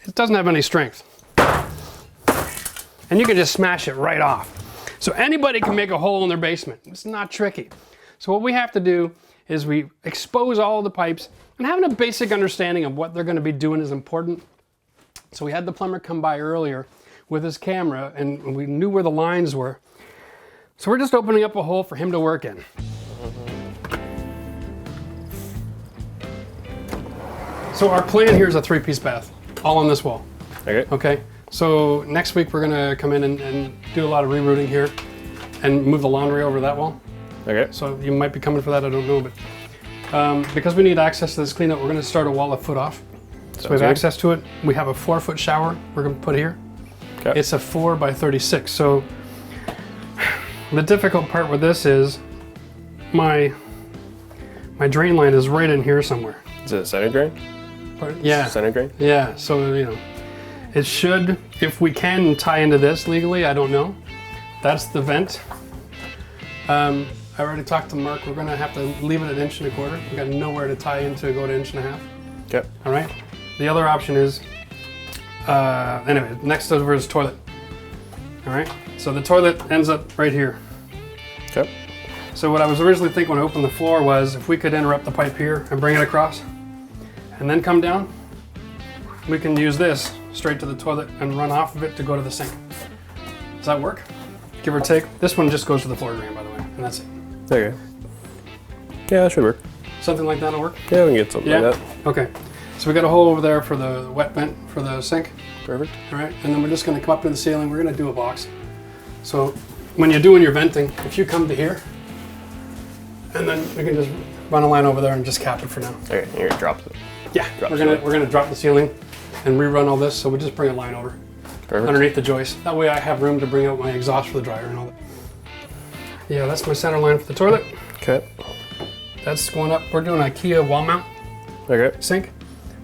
it doesn't have any strength. And you can just smash it right off. So anybody can make a hole in their basement. It's not tricky. So what we have to do is we expose all of the pipes, and having a basic understanding of what they're going to be doing is important. So we had the plumber come by earlier with his camera, and we knew where the lines were. So we're just opening up a hole for him to work in. So our plan here is a 3-piece bath, all on this wall. Okay. So next week we're gonna come in and do a lot of rerouting here and move the laundry over that wall. Okay. So you might be coming for that, I don't know, but because we need access to this cleanup, we're gonna start a wall a foot off. So we have access to it. We have a 4-foot shower we're gonna put here. Okay. It's a 4 by 36. So the difficult part with this is my drain line is right in here somewhere. Is it a center drain? Yeah. Center drain? Yeah, so you know, it should, if we can tie into this legally, I don't know. That's the vent. I already talked to Mark. We're gonna have to leave it at 1.25 inches. We got nowhere to tie into to go to 1.5 inches. Okay. All right. The other option is, anyway, next over is toilet. All right. So the toilet ends up right here. Okay. So what I was originally thinking when I opened the floor was if we could interrupt the pipe here and bring it across and then come down, we can use this straight to the toilet and run off of it to go to the sink. Does that work? Give or take. This one just goes to the floor drain, by the way, and that's it. Okay. Yeah, that should work. Something like that'll work? Yeah, we can get something like that. Okay. So we got a hole over there for the wet vent for the sink. Perfect. All right, and then we're just gonna come up to the ceiling. We're gonna do a box. So when you're doing your venting, if you come to here, and then we can just run a line over there and just cap it for now. Okay, you're gonna drop it. Yeah, we're gonna drop the ceiling and rerun all this. So we just bring a line over underneath the joist. That way I have room to bring out my exhaust for the dryer and all that. Yeah, that's my center line for the toilet. Okay. That's going up. We're doing IKEA wall mount sink,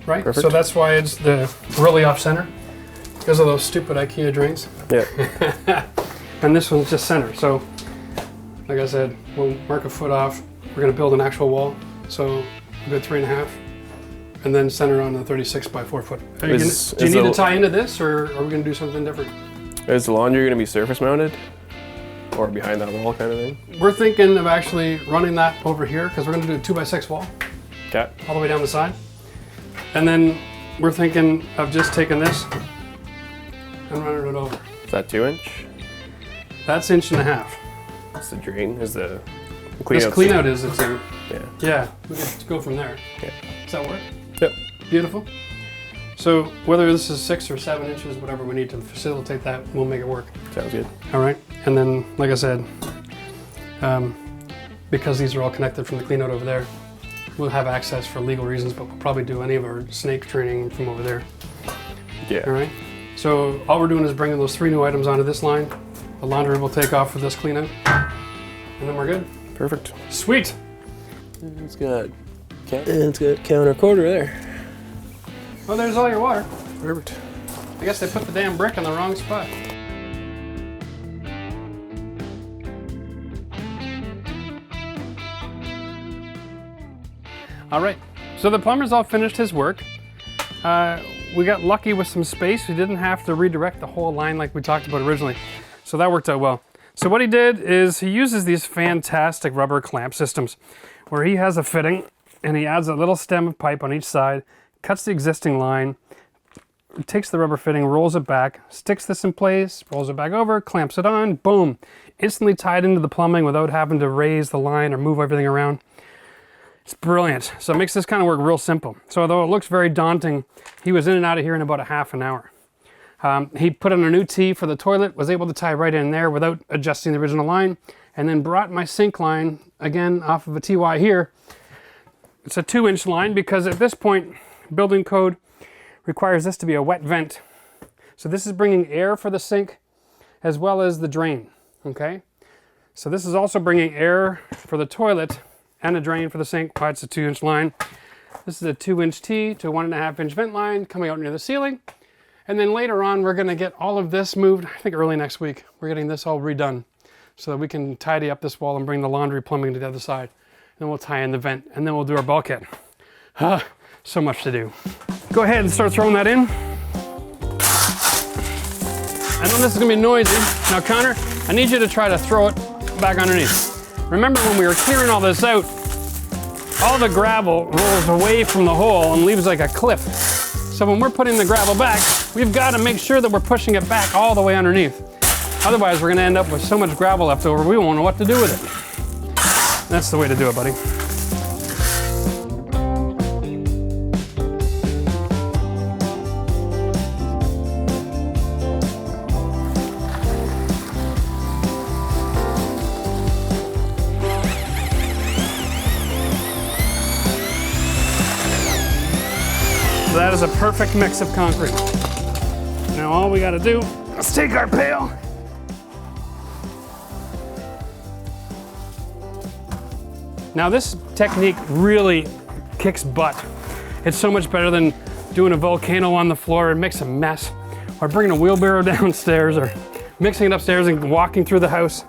right? Perfect. So that's why it's the really off center because of those stupid IKEA drains. Yeah. And this one's just center. So, like I said, we'll mark a foot off. We're gonna build an actual wall. So a good 3.5, and then center on the 36 by 4 foot. Do you need to tie into this, or are we gonna do something different? Is the laundry gonna be surface mounted? Or behind that wall kind of thing? We're thinking of actually running that over here because we're gonna do a 2x6 wall. Okay. All the way down the side. And then we're thinking of just taking this and running it over. Is that 2 inch? That's 1.5 inches. That's the drain. Is the This clean out is it's in. Yeah. Yeah, we can go from there. Okay. Does that work? Yep. Beautiful. So whether this is 6 or 7 inches, whatever we need to facilitate that, we'll make it work. Sounds good. All right. And then, like I said, because these are all connected from the clean out over there, we'll have access for legal reasons, but we'll probably do any of our snake training from over there. Yeah. All right. So all we're doing is bringing those 3 new items onto this line. The laundry will take off for this clean out, and then we're good. Perfect. Sweet. It's good. It's got counter quarter there. Well, there's all your water. Perfect. I guess they put the damn brick in the wrong spot. All right, so the plumber's all finished his work. We got lucky with some space. We didn't have to redirect the whole line like we talked about originally. So that worked out well. So what he did is he uses these fantastic rubber clamp systems where he has a fitting and he adds a little stem of pipe on each side, cuts the existing line, takes the rubber fitting, rolls it back, sticks this in place, rolls it back over, clamps it on, boom. Instantly tied into the plumbing without having to raise the line or move everything around. It's brilliant. So it makes this kind of work real simple. So although it looks very daunting, he was in and out of here in about a half an hour. He put in a new T for the toilet, was able to tie right in there without adjusting the original line, and then brought my sink line, again, off of a TY here. It's a 2-inch line because at this point, building code requires this to be a wet vent. So this is bringing air for the sink as well as the drain, okay? So this is also bringing air for the toilet and a drain for the sink. Why it's a 2-inch line. This is a 2-inch T to a 1.5-inch vent line coming out near the ceiling. And then later on, we're gonna get all of this moved, I think early next week. We're getting this all redone so that we can tidy up this wall and bring the laundry plumbing to the other side. Then we'll tie in the vent, and then we'll do our bulkhead. So much to do. Go ahead and start throwing that in. I know this is gonna be noisy. Now Connor, I need you to try to throw it back underneath. Remember when we were clearing all this out, all the gravel rolls away from the hole and leaves like a cliff. So when we're putting the gravel back, we've got to make sure that we're pushing it back all the way underneath. Otherwise, we're going to end up with so much gravel left over, we won't know what to do with it. That's the way to do it, buddy. That is a perfect mix of concrete. Now all we gotta do is take our pail. Now this technique really kicks butt. It's so much better than doing a volcano on the floor and makes a mess, or bringing a wheelbarrow downstairs, or mixing it upstairs and walking through the house.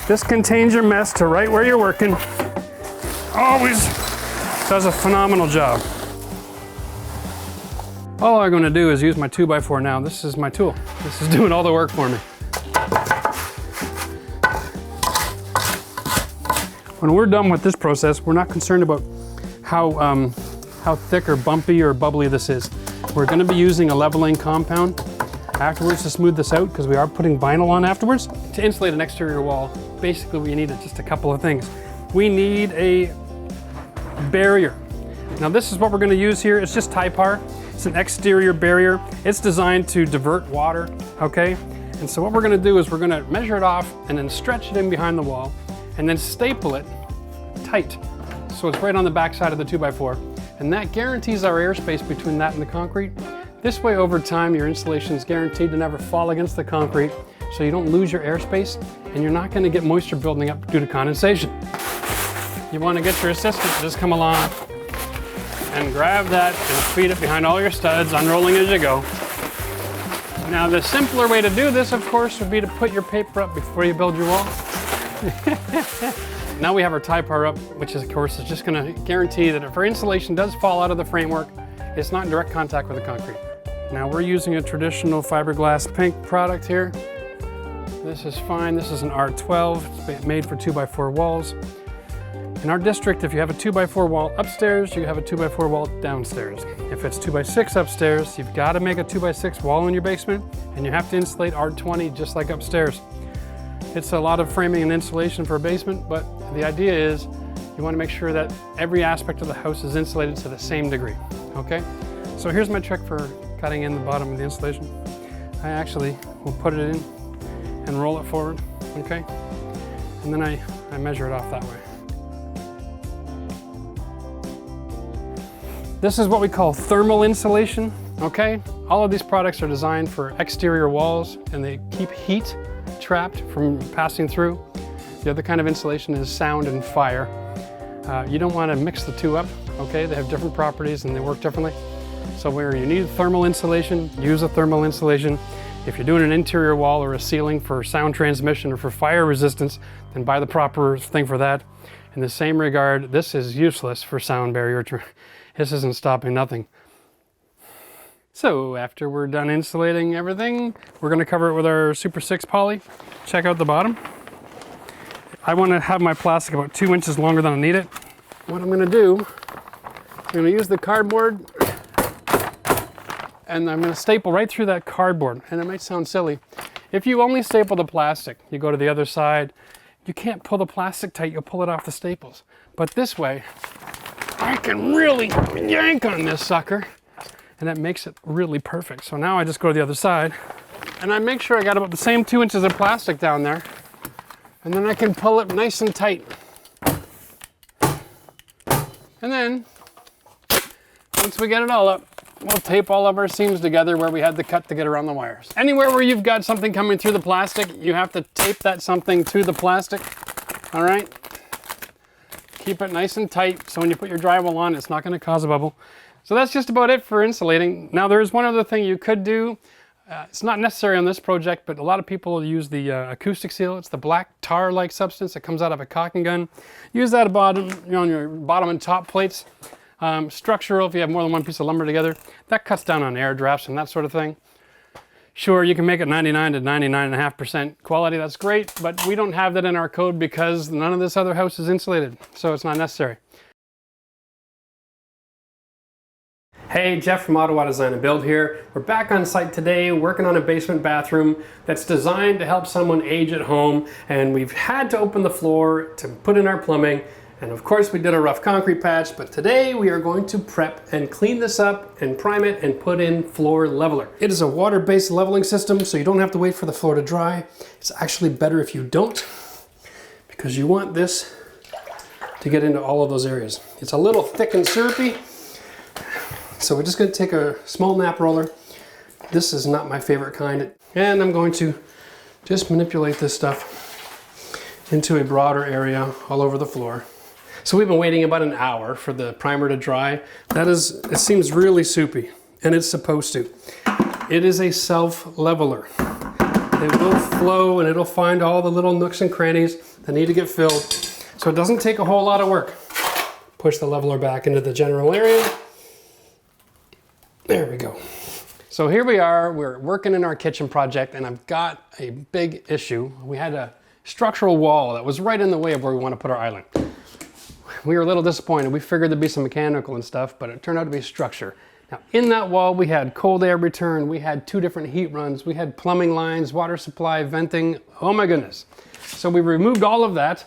This contains your mess to right where you're working. Always does a phenomenal job. All I'm gonna do is use my 2x4 now. This is my tool. This is doing all the work for me. When we're done with this process, we're not concerned about how thick or bumpy or bubbly this is. We're gonna be using a leveling compound afterwards to smooth this out, because we are putting vinyl on afterwards. To insulate an exterior wall, basically we need just a couple of things. We need a barrier. Now this is what we're gonna use here. It's just Typar. It's an exterior barrier. It's designed to divert water, okay? And so what we're gonna do is we're gonna measure it off and then stretch it in behind the wall and then staple it tight. So it's right on the back side of the 2x4. And that guarantees our airspace between that and the concrete. This way, over time, your insulation is guaranteed to never fall against the concrete, so you don't lose your airspace and you're not gonna get moisture building up due to condensation. You wanna get your assistant to just come along and grab that and feed it behind all your studs, unrolling as you go. Now the simpler way to do this, of course, would be to put your paper up before you build your wall. Now we have our Typar up, which is, of course, is just gonna guarantee that if our insulation does fall out of the framework, it's not in direct contact with the concrete. Now we're using a traditional fiberglass pink product here. This is fine. This is an R12. It's made for 2x4 walls. In our district, if you have a 2x4 wall upstairs, you have a 2x4 wall downstairs. If it's 2x6 upstairs, you've got to make a 2x6 wall in your basement, and you have to insulate R20 just like upstairs. It's a lot of framing and insulation for a basement, but the idea is you want to make sure that every aspect of the house is insulated to the same degree, okay? So here's my trick for cutting in the bottom of the insulation. I actually will put it in and roll it forward, okay? And then I measure it off that way. This is what we call thermal insulation, okay? All of these products are designed for exterior walls, and they keep heat trapped from passing through. The other kind of insulation is sound and fire. You don't want to mix the two up, okay? They have different properties and they work differently. So where you need thermal insulation, use a thermal insulation. If you're doing an interior wall or a ceiling for sound transmission or for fire resistance, then buy the proper thing for that. In the same regard, this is useless for sound barrier. This isn't stopping nothing. So after we're done insulating everything, we're gonna cover it with our Super 6 poly. Check out the bottom. I wanna have my plastic about 2 inches longer than I need it. What I'm gonna do, I'm gonna use the cardboard and I'm gonna staple right through that cardboard. And it might sound silly. If you only staple the plastic, you go to the other side, you can't pull the plastic tight, you'll pull it off the staples. But this way, I can really yank on this sucker, and that makes it really perfect. So now I just go to the other side, and I make sure I got about the same 2 inches of plastic down there, and then I can pull it nice and tight. And then, once we get it all up, we'll tape all of our seams together where we had the cut to get around the wires. Anywhere where you've got something coming through the plastic, you have to tape that something to the plastic, all right? Keep it nice and tight so when you put your drywall on, it's not going to cause a bubble. So that's just about it for insulating. Now there's one other thing you could do. It's not necessary on this project, but a lot of people use the acoustic seal. It's the black tar-like substance that comes out of a caulking gun. Use that on your bottom and top plates. Structural, if you have more than one piece of lumber together, that cuts down on air drafts and that sort of thing. Sure, you can make it 99 to 99.5% quality, that's great, but we don't have that in our code because none of this other house is insulated, so it's not necessary. Hey, Jeff from Ottawa Design and Build here. We're back on site today working on a basement bathroom that's designed to help someone age at home, and we've had to open the floor to put in our plumbing, and of course we did a rough concrete patch, but today we are going to prep and clean this up and prime it and put in floor leveler. It is a water-based leveling system, so you don't have to wait for the floor to dry. It's actually better if you don't, because you want this to get into all of those areas. It's a little thick and syrupy. So we're just going to take a small nap roller. This is not my favorite kind. And I'm going to just manipulate this stuff into a broader area all over the floor. So we've been waiting about an hour for the primer to dry. It seems really soupy, and it's supposed to. It is a self-leveler. It will flow and it'll find all the little nooks and crannies that need to get filled. So it doesn't take a whole lot of work. Push the leveler back into the general area. There we go. So here we are, we're working in our kitchen project, and I've got a big issue. We had a structural wall that was right in the way of where we want to put our island. We were a little disappointed. We figured there'd be some mechanical and stuff, but it turned out to be structure. Now in that wall, we had cold air return, we had 2 different heat runs, we had plumbing lines, water supply, venting, oh my goodness. So we removed all of that.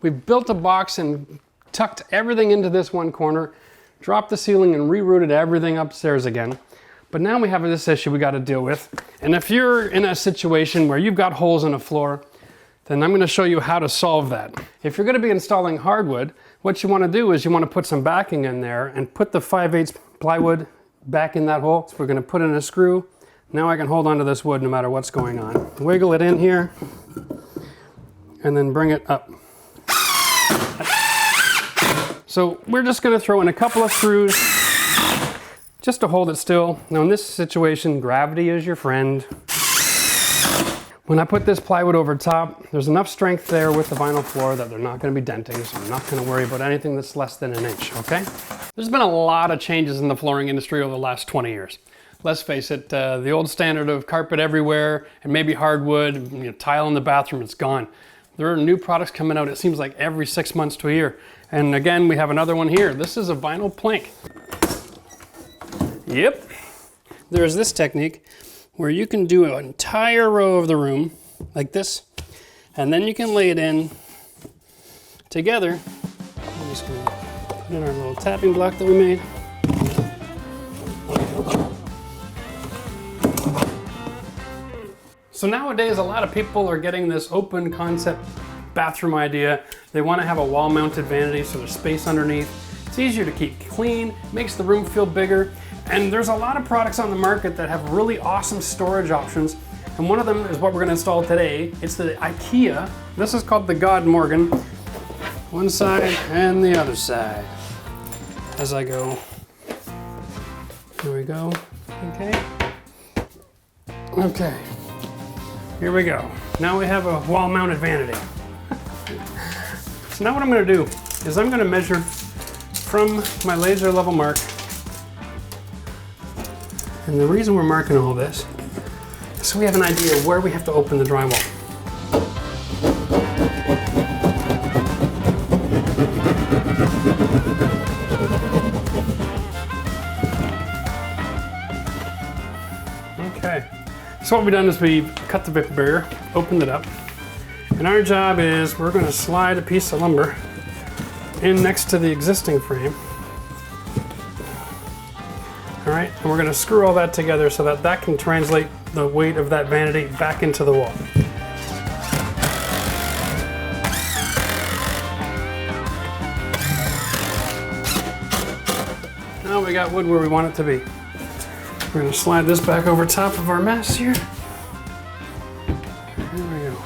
We built a box and tucked everything into this one corner, dropped the ceiling and rerouted everything upstairs again. But now we have this issue we got to deal with. And if you're in a situation where you've got holes in a floor, then I'm going to show you how to solve that. If you're going to be installing hardwood, what you want to do is you want to put some backing in there and put the 5/8 plywood back in that hole. So we're going to put in a screw. Now I can hold onto this wood no matter what's going on. Wiggle it in here and then bring it up. So we're just going to throw in a couple of screws just to hold it still. Now in this situation, gravity is your friend. When I put this plywood over top, there's enough strength there with the vinyl floor that they're not going to be denting, so I'm not going to worry about anything that's less than an inch, okay? There's been a lot of changes in the flooring industry over the last 20 years. Let's face it, the old standard of carpet everywhere and maybe hardwood, tile in the bathroom, it's gone. There are new products coming out, it seems like every 6 months to a year. And again, we have another one here. This is a vinyl plank. Yep. There's this technique where you can do an entire row of the room like this, and then you can lay it in together. I'm just going to put in our little tapping block that we made. So nowadays, a lot of people are getting this open concept bathroom idea. They want to have a wall-mounted vanity so there's space underneath. It's easier to keep clean, makes the room feel bigger, and there's a lot of products on the market that have really awesome storage options, and one of them is what we're going to install today. It's the IKEA. This is called the God Morgan. One side and the other side. As I go. Here we go. Okay. Okay. Here we go. Now we have a wall-mounted vanity. So now what I'm going to do is I'm going to measure from my laser level mark. And the reason we're marking all this is so we have an idea of where we have to open the drywall. Okay. So what we've done is we've cut the vapor barrier, opened it up, and our job is we're going to slide a piece of lumber in next to the existing frame. All right, and we're going to screw all that together so that that can translate the weight of that vanity back into the wall. Now we got wood where we want it to be. We're going to slide this back over top of our mess here. There we go.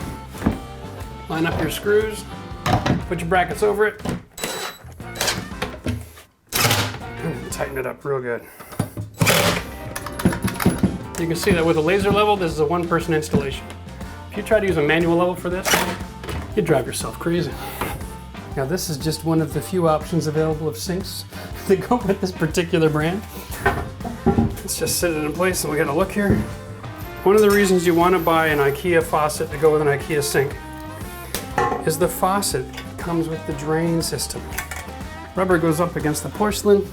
Line up your screws, put your brackets over it, tighten it up real good. You can see that with a laser level, this is a one-person installation. If you try to use a manual level for this, you'd drive yourself crazy. Now this is just one of the few options available of sinks that go with this particular brand. Let's just sit it in place and we got a look here. One of the reasons you want to buy an IKEA faucet to go with an IKEA sink is the faucet comes with the drain system. Rubber goes up against the porcelain.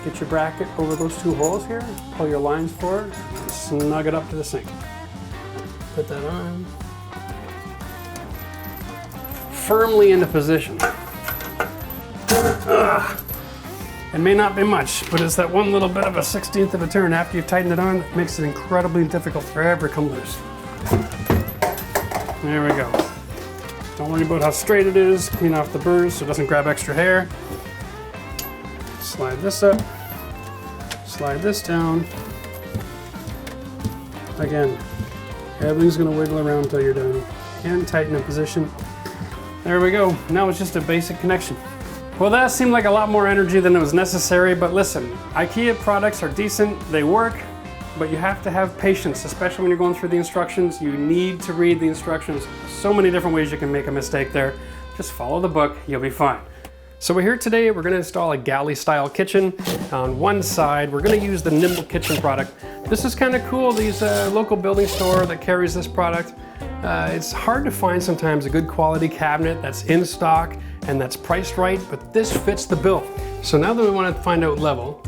Get your bracket over those two holes here, pull your lines forward, and snug it up to the sink. Put that on. Firmly into position. It may not be much, but it's that one little bit of a 1/16 of a turn after you've tightened it on that makes it incredibly difficult for ever to come loose. There we go. Don't worry about how straight it is. Clean off the burrs so it doesn't grab extra hair. Slide this up, slide this down. Again, everything's gonna wiggle around until you're done. And tighten in position. There we go. Now it's just a basic connection. Well, that seemed like a lot more energy than it was necessary, but listen, IKEA products are decent, they work, but you have to have patience, especially when you're going through the instructions. You need to read the instructions. So many different ways you can make a mistake there. Just follow the book, you'll be fine. So we're here today, we're gonna install a galley style kitchen. On one side, we're gonna use the Nimble Kitchen product. This is kind of cool, these local building store that carries this product. It's hard to find sometimes a good quality cabinet that's in stock and that's priced right, but this fits the bill. So now that we want to find out level,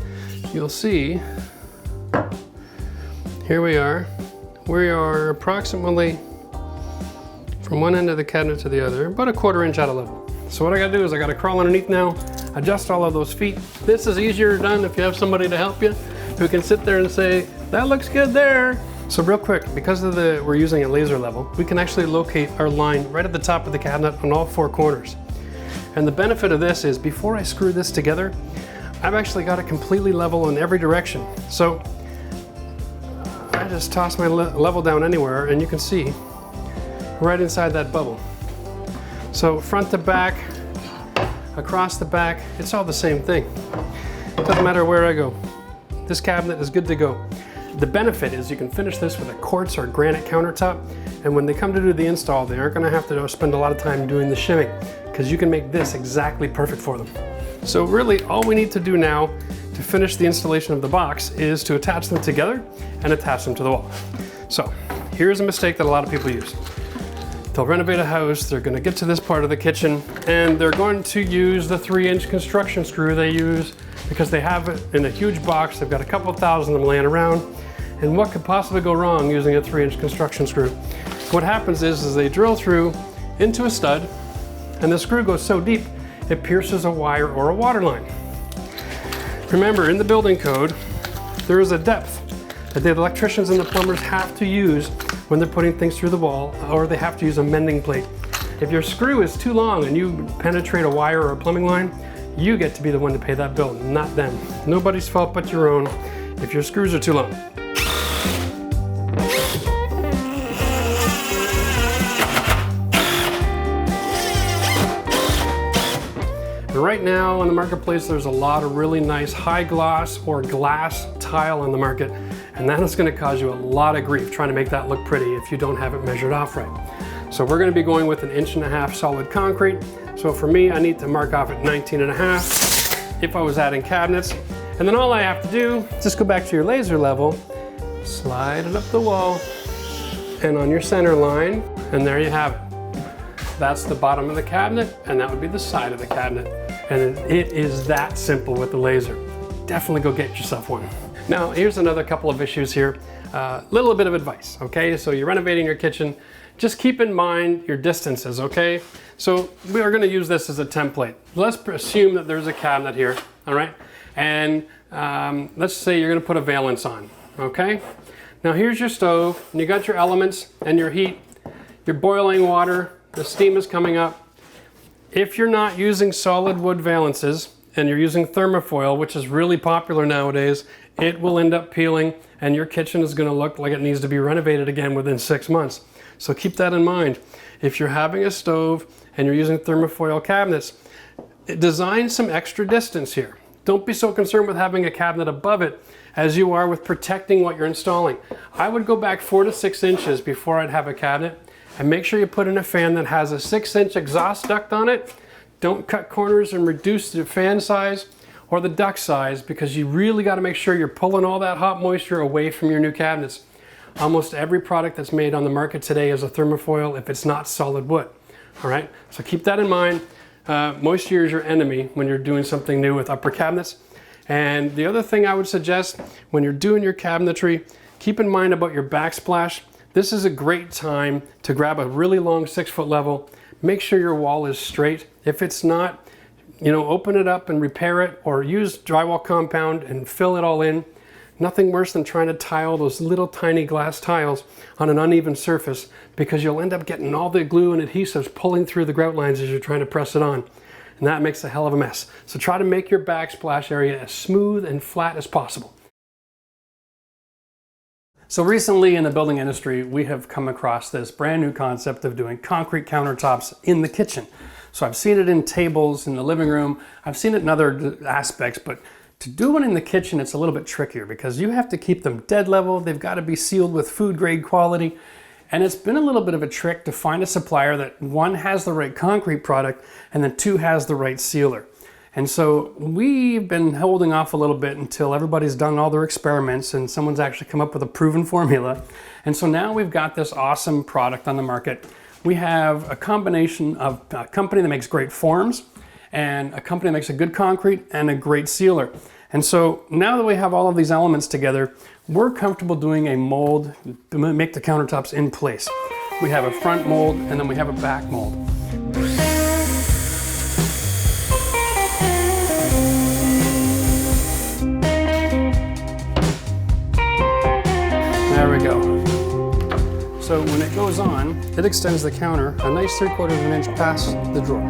you'll see, here we are. We are approximately from one end of the cabinet to the other, about a 1/4 inch out of level. So what I gotta do is I gotta crawl underneath now, adjust all of those feet. This is easier done if you have somebody to help you who can sit there and say, that looks good there. So real quick, because of we're using a laser level, we can actually locate our line right at the top of the cabinet on all 4 corners. And the benefit of this is before I screw this together, I've actually got it completely level in every direction. So I just toss my level down anywhere and you can see right inside that bubble. So front to back, across the back, it's all the same thing. It doesn't matter where I go. This cabinet is good to go. The benefit is you can finish this with a quartz or granite countertop, and when they come to do the install, they aren't gonna have to spend a lot of time doing the shimming, because you can make this exactly perfect for them. So really, all we need to do now to finish the installation of the box is to attach them together and attach them to the wall. So here's a mistake that a lot of people use. They'll renovate a house, they're gonna get to this part of the kitchen, and they're going to use the 3-inch construction screw they use because they have it in a huge box. They've got a couple thousand of them laying around. And what could possibly go wrong using a 3-inch construction screw? What happens is they drill through into a stud, and the screw goes so deep, it pierces a wire or a water line. Remember, in the building code, there is a depth that the electricians and the plumbers have to use when they're putting things through the wall, or they have to use a mending plate. If your screw is too long and you penetrate a wire or a plumbing line, you get to be the one to pay that bill, not them. Nobody's fault but your own if your screws are too long. Right now on the marketplace, there's a lot of really nice high gloss or glass tile on the market, and that is going to cause you a lot of grief trying to make that look pretty if you don't have it measured off right. So we're going to be going with 1.5 inch solid concrete. So for me, I need to mark off at 19.5 if I was adding cabinets. And then all I have to do is just go back to your laser level, slide it up the wall, and on your center line, and there you have it. That's the bottom of the cabinet, and that would be the side of the cabinet. And it is that simple with the laser. Definitely go get yourself one. Now, here's another couple of issues here. Little bit of advice, okay? So you're renovating your kitchen, just keep in mind your distances, okay? So we are gonna use this as a template. Let's assume that there's a cabinet here, all right? And let's say you're gonna put a valance on, okay? Now here's your stove, and you got your elements and your heat, your boiling water, the steam is coming up. If you're not using solid wood valances and you're using thermofoil, which is really popular nowadays, it will end up peeling and your kitchen is gonna look like it needs to be renovated again within 6 months. So keep that in mind. If you're having a stove and you're using thermofoil cabinets, design some extra distance here. don't be so concerned with having a cabinet above it as you are with protecting what you're installing. I would go back 4 to 6 inches before I'd have a cabinet, and make sure you put in a fan that has a 6-inch exhaust duct on it. Don't cut corners and reduce the fan size or the duct size, because you really got to make sure you're pulling all that hot moisture away from your new cabinets. Almost every product that's made on the market today is a thermofoil if it's not solid wood. All right, so keep that in mind. Moisture is your enemy when you're doing something new with upper cabinets. And the other thing I would suggest when you're doing your cabinetry, keep in mind about your backsplash. This is a great time to grab a really long 6-foot level. Make sure your wall is straight. If it's not, you know, open it up and repair it, or use drywall compound and fill it all in. Nothing worse than trying to tile those little tiny glass tiles on an uneven surface, because you'll end up getting all the glue and adhesives pulling through the grout lines as you're trying to press it on. And that makes a hell of a mess. So try to make your backsplash area as smooth and flat as possible. So recently in the building industry, we have come across this brand new concept of doing concrete countertops in the kitchen. So I've seen it in tables in the living room. I've seen it in other aspects, but to do one in the kitchen, it's a little bit trickier because you have to keep them dead level. They've got to be sealed with food grade quality. And it's been a little bit of a trick to find a supplier that, 1, has the right concrete product, and then 2, has the right sealer. And so we've been holding off a little bit until everybody's done all their experiments and someone's actually come up with a proven formula. And so now we've got this awesome product on the market. We have a combination of a company that makes great forms and a company that makes a good concrete and a great sealer. And so now that we have all of these elements together, we're comfortable doing a mold to make the countertops in place. We have a front mold and then we have a back mold. There we go. So when it goes on, it extends the counter a nice 3/4 of an inch past the drawer.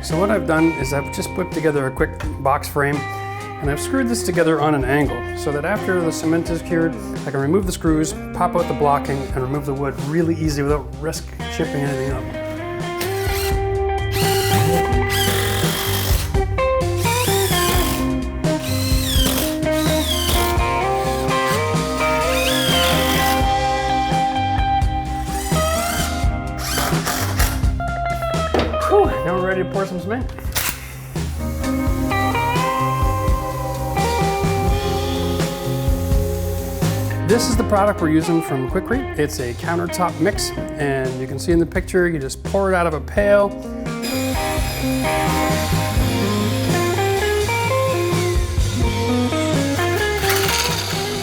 So what I've done is I've just put together a quick box frame, and I've screwed this together on an angle so that after the cement is cured, I can remove the screws, pop out the blocking, and remove the wood really easy without risk chipping anything up. Now we're ready to pour some cement. This is the product we're using from Quikrete. It's a countertop mix, and you can see in the picture, you just pour it out of a pail. Well,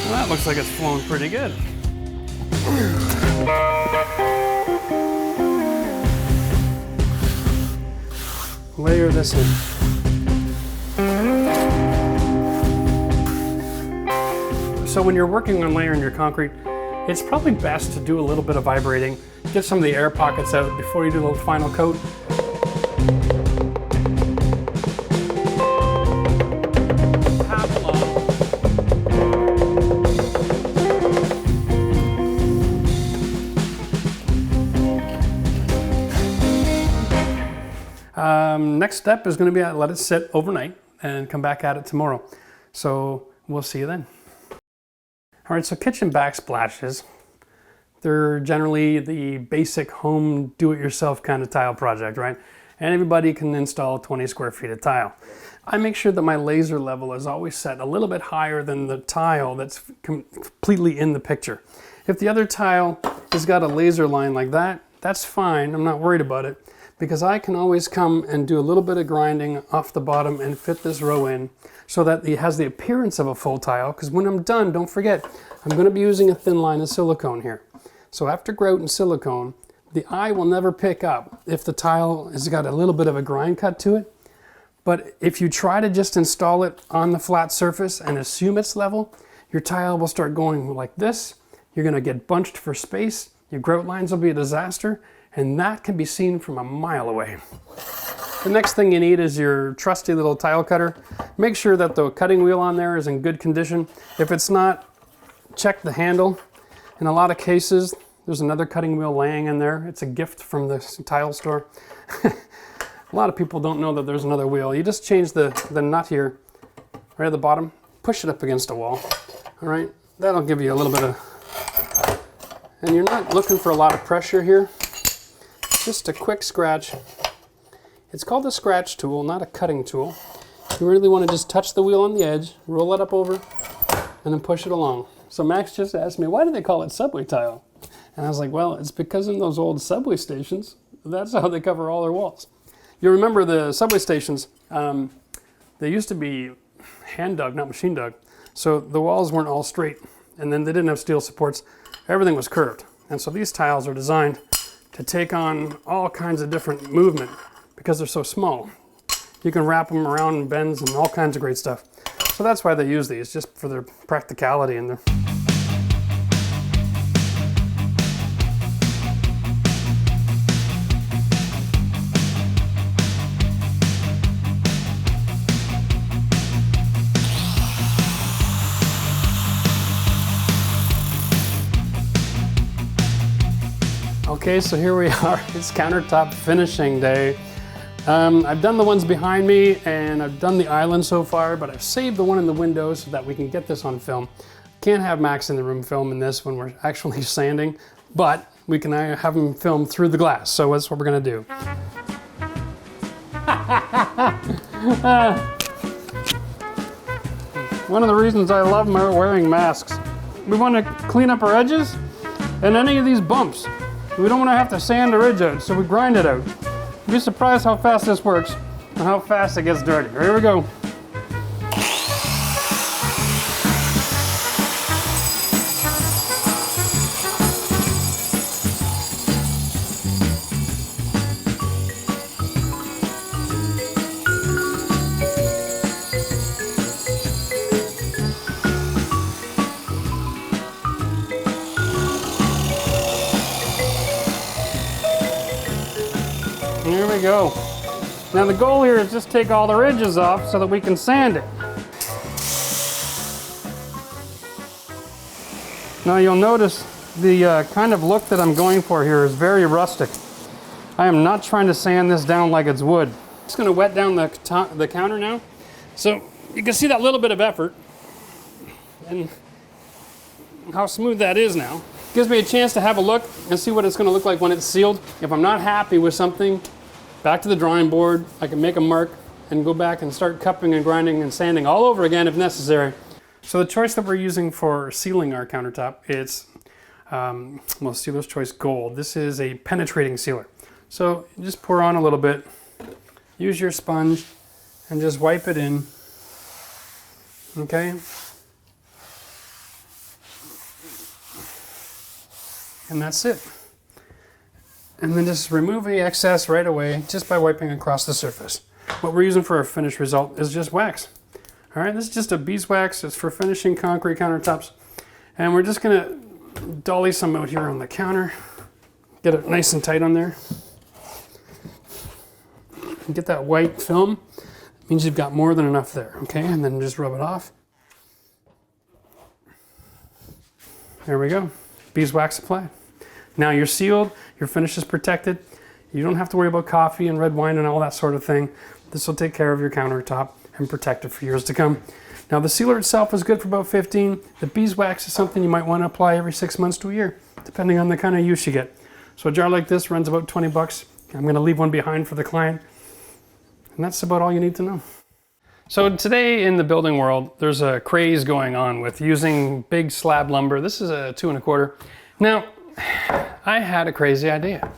that looks like it's flowing pretty good. Layer this in. So when you're working on layering your concrete, it's probably best to do a little bit of vibrating. Get some of the air pockets out before you do the final coat. Tap along. Next step is going to be let it sit overnight and come back at it tomorrow. So we'll see you then. All right, so kitchen backsplashes, they're generally the basic home do-it-yourself kind of tile project, right? And everybody can install 20 square feet of tile. I make sure that my laser level is always set a little bit higher than the tile that's completely in the picture. If the other tile has got a laser line like that, that's fine, I'm not worried about it, because I can always come and do a little bit of grinding off the bottom and fit this row in so that it has the appearance of a full tile, because when I'm done, don't forget, I'm going to be using a thin line of silicone here. So after grout and silicone, the eye will never pick up if the tile has got a little bit of a grind cut to it. But if you try to just install it on the flat surface and assume it's level, your tile will start going like this. You're gonna get bunched for space. Your grout lines will be a disaster, and that can be seen from a mile away. The next thing you need is your trusty little tile cutter. Make sure that the cutting wheel on there is in good condition. If it's not, check the handle. In a lot of cases, there's another cutting wheel laying in there. It's a gift from the tile store. A lot of people don't know that there's another wheel. You just change the nut here, right at the bottom, push it up against a wall. All right, that'll give you a little bit of, and you're not looking for a lot of pressure here. Just a quick scratch. It's called a scratch tool, not a cutting tool. You really want to just touch the wheel on the edge, roll it up over, and then push it along. So Max just asked me, why do they call it subway tile? And I was like, well, it's because in those old subway stations, that's how they cover all their walls. You remember the subway stations, they used to be hand dug, not machine dug. So the walls weren't all straight, and then they didn't have steel supports. Everything was curved. And so these tiles are designed to take on all kinds of different movement because they're so small. You can wrap them around in bends and all kinds of great stuff. So that's why they use these, just for their practicality and their... Okay, so here we are. It's countertop finishing day. I've done the ones behind me and I've done the island so far, but I've saved the one in the window so that we can get this on film. Can't have Max in the room filming this when we're actually sanding, but we can have him film through the glass. So that's what we're gonna do. One of the reasons I love wearing masks. We want to clean up our edges and any of these bumps. We don't want to have to sand the ridge out, so we grind it out. You'd be surprised how fast this works and how fast it gets dirty. Here we go. Here we go. Now the goal here is just take all the ridges off so that we can sand it. Now you'll notice the kind of look that I'm going for here is very rustic. I am not trying to sand this down like it's wood. I'm just gonna wet down the counter now. So you can see that little bit of effort and how smooth that is now. Gives me a chance to have a look and see what it's gonna look like when it's sealed. If I'm not happy with something, back to the drawing board, I can make a mark and go back and start cupping and grinding and sanding all over again if necessary. So the choice that we're using for sealing our countertop, it's Sealer's Choice Gold. This is a penetrating sealer. So just pour on a little bit, use your sponge and just wipe it in, okay? And that's it. And then just remove the excess right away just by wiping across the surface. What we're using for our finished result is just wax. All right, this is just a beeswax. It's for finishing concrete countertops. And we're just gonna dolly some out here on the counter. Get it nice and tight on there. And get that white film. It means you've got more than enough there, okay? And then just rub it off. There we go, beeswax applied. Now you're sealed, your finish is protected. You don't have to worry about coffee and red wine and all that sort of thing. This will take care of your countertop and protect it for years to come. Now the sealer itself is good for about 15. The beeswax is something you might want to apply every 6 months to a year, depending on the kind of use you get. So a jar like this runs about 20 bucks. I'm gonna leave one behind for the client. And that's about all you need to know. So today in the building world, there's a craze going on with using big slab lumber. This is a 2 1/4. Now, I had a crazy idea.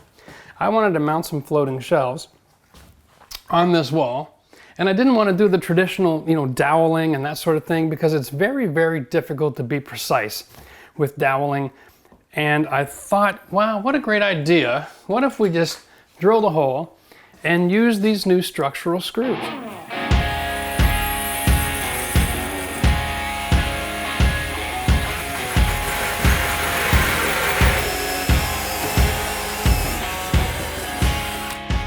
I wanted to mount some floating shelves on this wall, and I didn't want to do the traditional, doweling and that sort of thing because it's very, very difficult to be precise with doweling. And I thought, wow, what a great idea. What if we just drilled a hole and use these new structural screws?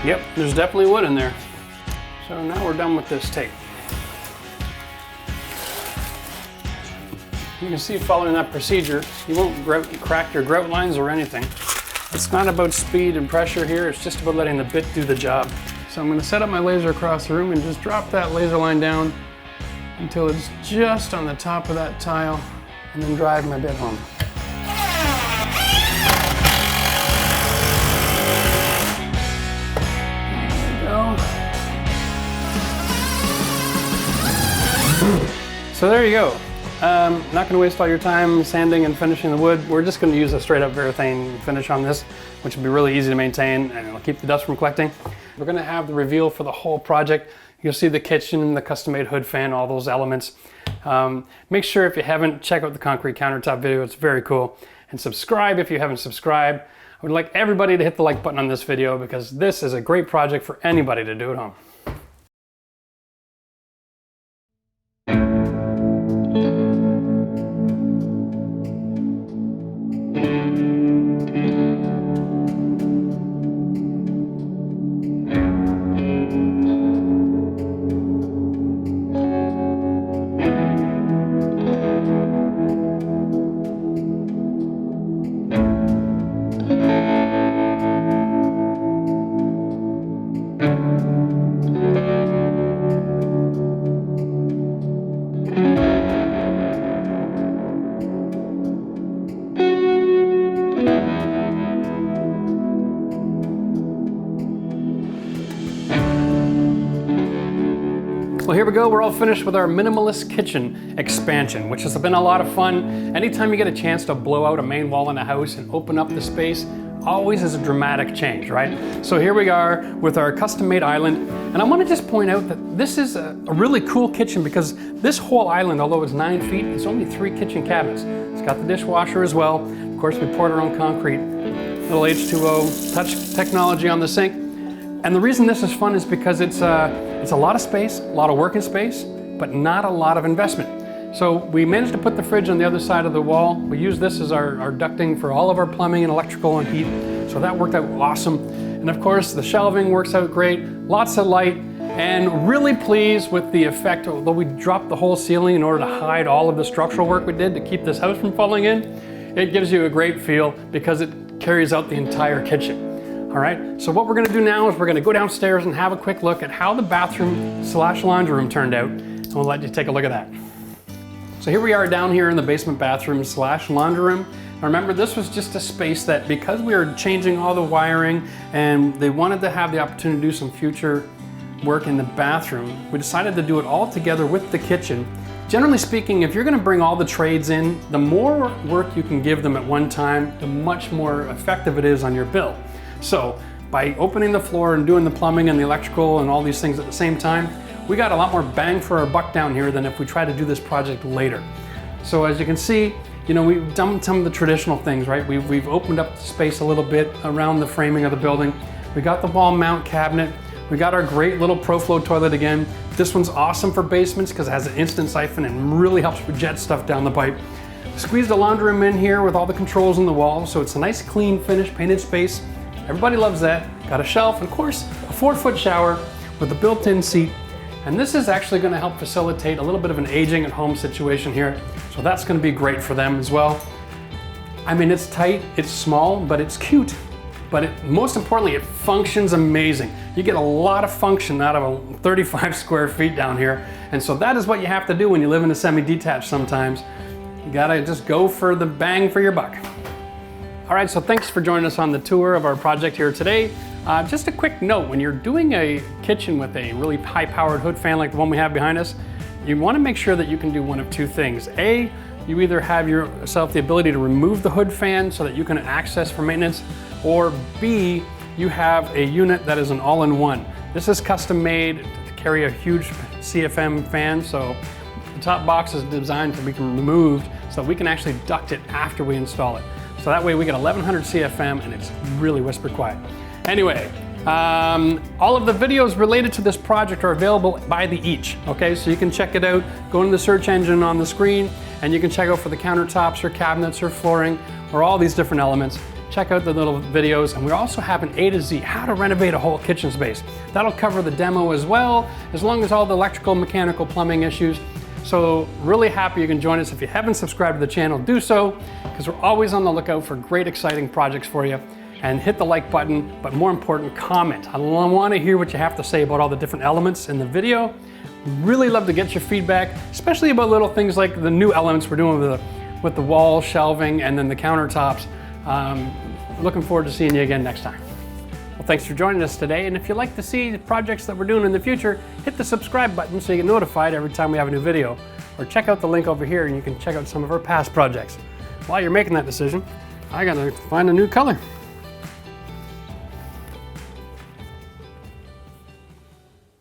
Yep, there's definitely wood in there. So now we're done with this tape. You can see following that procedure, you won't crack your grout lines or anything. It's not about speed and pressure here, it's just about letting the bit do the job. So I'm going to set up my laser across the room and just drop that laser line down until it's just on the top of that tile, and then drive my bit home. There we go. So there you go. Not going to waste all your time sanding and finishing the wood. We're just going to use a straight up Varathane finish on this, which will be really easy to maintain and it'll keep the dust from collecting. We're going to have the reveal for the whole project. You'll see the kitchen, the custom-made hood fan, all those elements. Make sure if you haven't, check out the concrete countertop video. It's very cool. And subscribe if you haven't subscribed. I would like everybody to hit the like button on this video because this is a great project for anybody to do at home. Well, here we go. We're all finished with our minimalist kitchen expansion, which has been a lot of fun. Anytime you get a chance to blow out a main wall in a house and open up the space, always is a dramatic change, right? So here we are with our custom-made island. And I want to just point out that this is a really cool kitchen because this whole island, although it's 9 feet, it's only 3 kitchen cabinets. It's got the dishwasher as well. Of course, we poured our own concrete, little H2O touch technology on the sink. And the reason this is fun is because it's a lot of space, a lot of working space, but not a lot of investment. So we managed to put the fridge on the other side of the wall. We use this as our ducting for all of our plumbing and electrical and heat. So that worked out awesome. And of course, the shelving works out great, lots of light, and really pleased with the effect. Although we dropped the whole ceiling in order to hide all of the structural work we did to keep this house from falling in, it gives you a great feel because it carries out the entire kitchen. All right, so what we're gonna do now is we're gonna go downstairs and have a quick look at how the bathroom slash laundry room turned out, and we'll let you take a look at that. So here we are down here in the basement bathroom slash laundry room. Now remember, this was just a space that because we were changing all the wiring and they wanted to have the opportunity to do some future work in the bathroom, we decided to do it all together with the kitchen. Generally speaking, if you're gonna bring all the trades in, the more work you can give them at one time, the much more effective it is on your bill. So by opening the floor and doing the plumbing and the electrical and all these things at the same time, we got a lot more bang for our buck down here than if we try to do this project later. So as you can see, you know, we've done some of the traditional things, right? We've opened up the space a little bit around the framing of the building. We got the wall mount cabinet. We got our great little ProFlow toilet again. This one's awesome for basements because it has an instant siphon and really helps jet stuff down the pipe. Squeezed the laundry room in here with all the controls on the wall, so it's a nice clean finish painted space. Everybody loves that. Got a shelf, and of course, a 4-foot shower with a built-in seat. And this is actually gonna help facilitate a little bit of an aging at home situation here. So that's gonna be great for them as well. I mean, it's tight, it's small, but it's cute. But most importantly, it functions amazing. You get a lot of function out of a 35 square feet down here. And so that is what you have to do when you live in a semi-detached sometimes. You gotta just go for the bang for your buck. All right, so thanks for joining us on the tour of our project here today. Just a quick note, when you're doing a kitchen with a really high-powered hood fan like the one we have behind us, you wanna make sure that you can do one of two things. A, you either have yourself the ability to remove the hood fan so that you can access for maintenance, or B, you have a unit that is an all-in-one. This is custom made to carry a huge CFM fan, so the top box is designed to be removed so that we can actually duct it after we install it. So that way we get 1100 CFM and it's really whisper quiet. Anyway, all of the videos related to this project are available by the each, okay? So you can check it out, go into the search engine on the screen, and you can check out for the countertops or cabinets or flooring or all these different elements. check out the little videos. And we also have an A to Z, how to renovate a whole kitchen space. That'll cover the demo as well, as long as all the electrical, mechanical, plumbing issues. So really happy you can join us. If you haven't subscribed to the channel, do so, because we're always on the lookout for great, exciting projects for you. And hit the like button, but more important, comment. I want to hear what you have to say about all the different elements in the video. Really love to get your feedback, especially about little things like the new elements we're doing with the wall shelving and then the countertops. Looking forward to seeing you again next time. Well, thanks for joining us today. And if you'd like to see the projects that we're doing in the future, hit the subscribe button so you get notified every time we have a new video. Or check out the link over here and you can check out some of our past projects. While you're making that decision, I gotta find a new color.